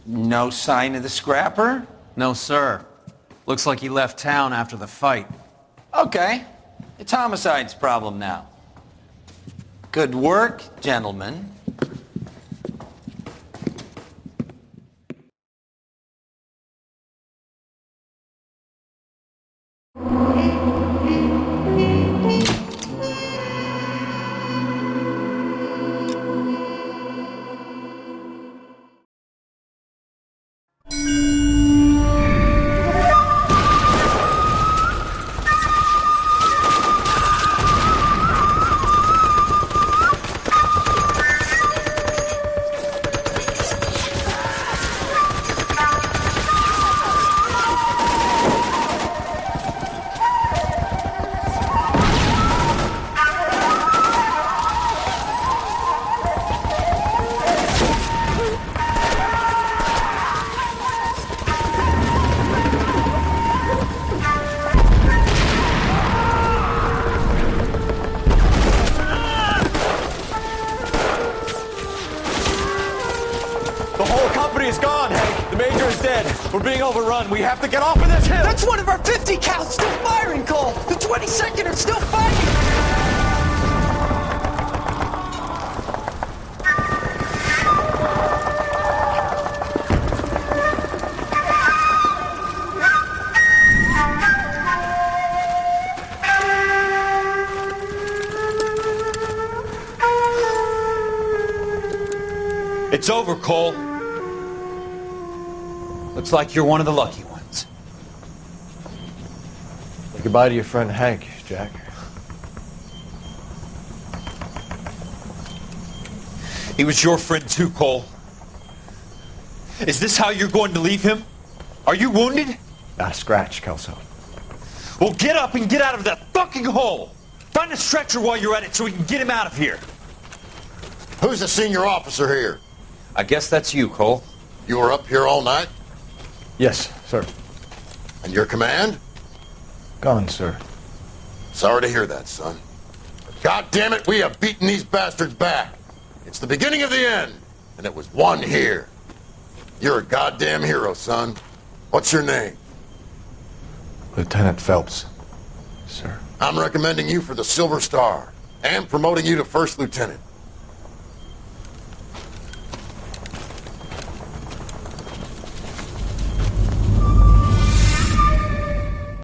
No sign of the scrapper? No, sir. Looks like he left town after the fight. Okay. It's homicide's problem now. Good work, gentlemen. being overrun. We have to get off of this hill. That's one of our 50 cows still firing, Cole. The 22nd are still fighting. It's over, Cole. Looks like you're one of the lucky ones. Say goodbye to your friend Hank, Jack. He was your friend too, Cole. Is this how you're going to leave him? Are you wounded? Not a scratch, Kelso. Well, get up and get out of that fucking hole! Find a stretcher while you're at it so we can get him out of here. Who's the senior officer here? I guess that's you, Cole. You were up here all night? Yes, sir. And your command? Gone, sir. Sorry to hear that, son. But God damn it, we have beaten these bastards back. It's the beginning of the end, and it was one here. You're a goddamn hero, son. What's your name? Lieutenant Phelps, sir. I'm recommending you for the Silver Star, and promoting you to First Lieutenant.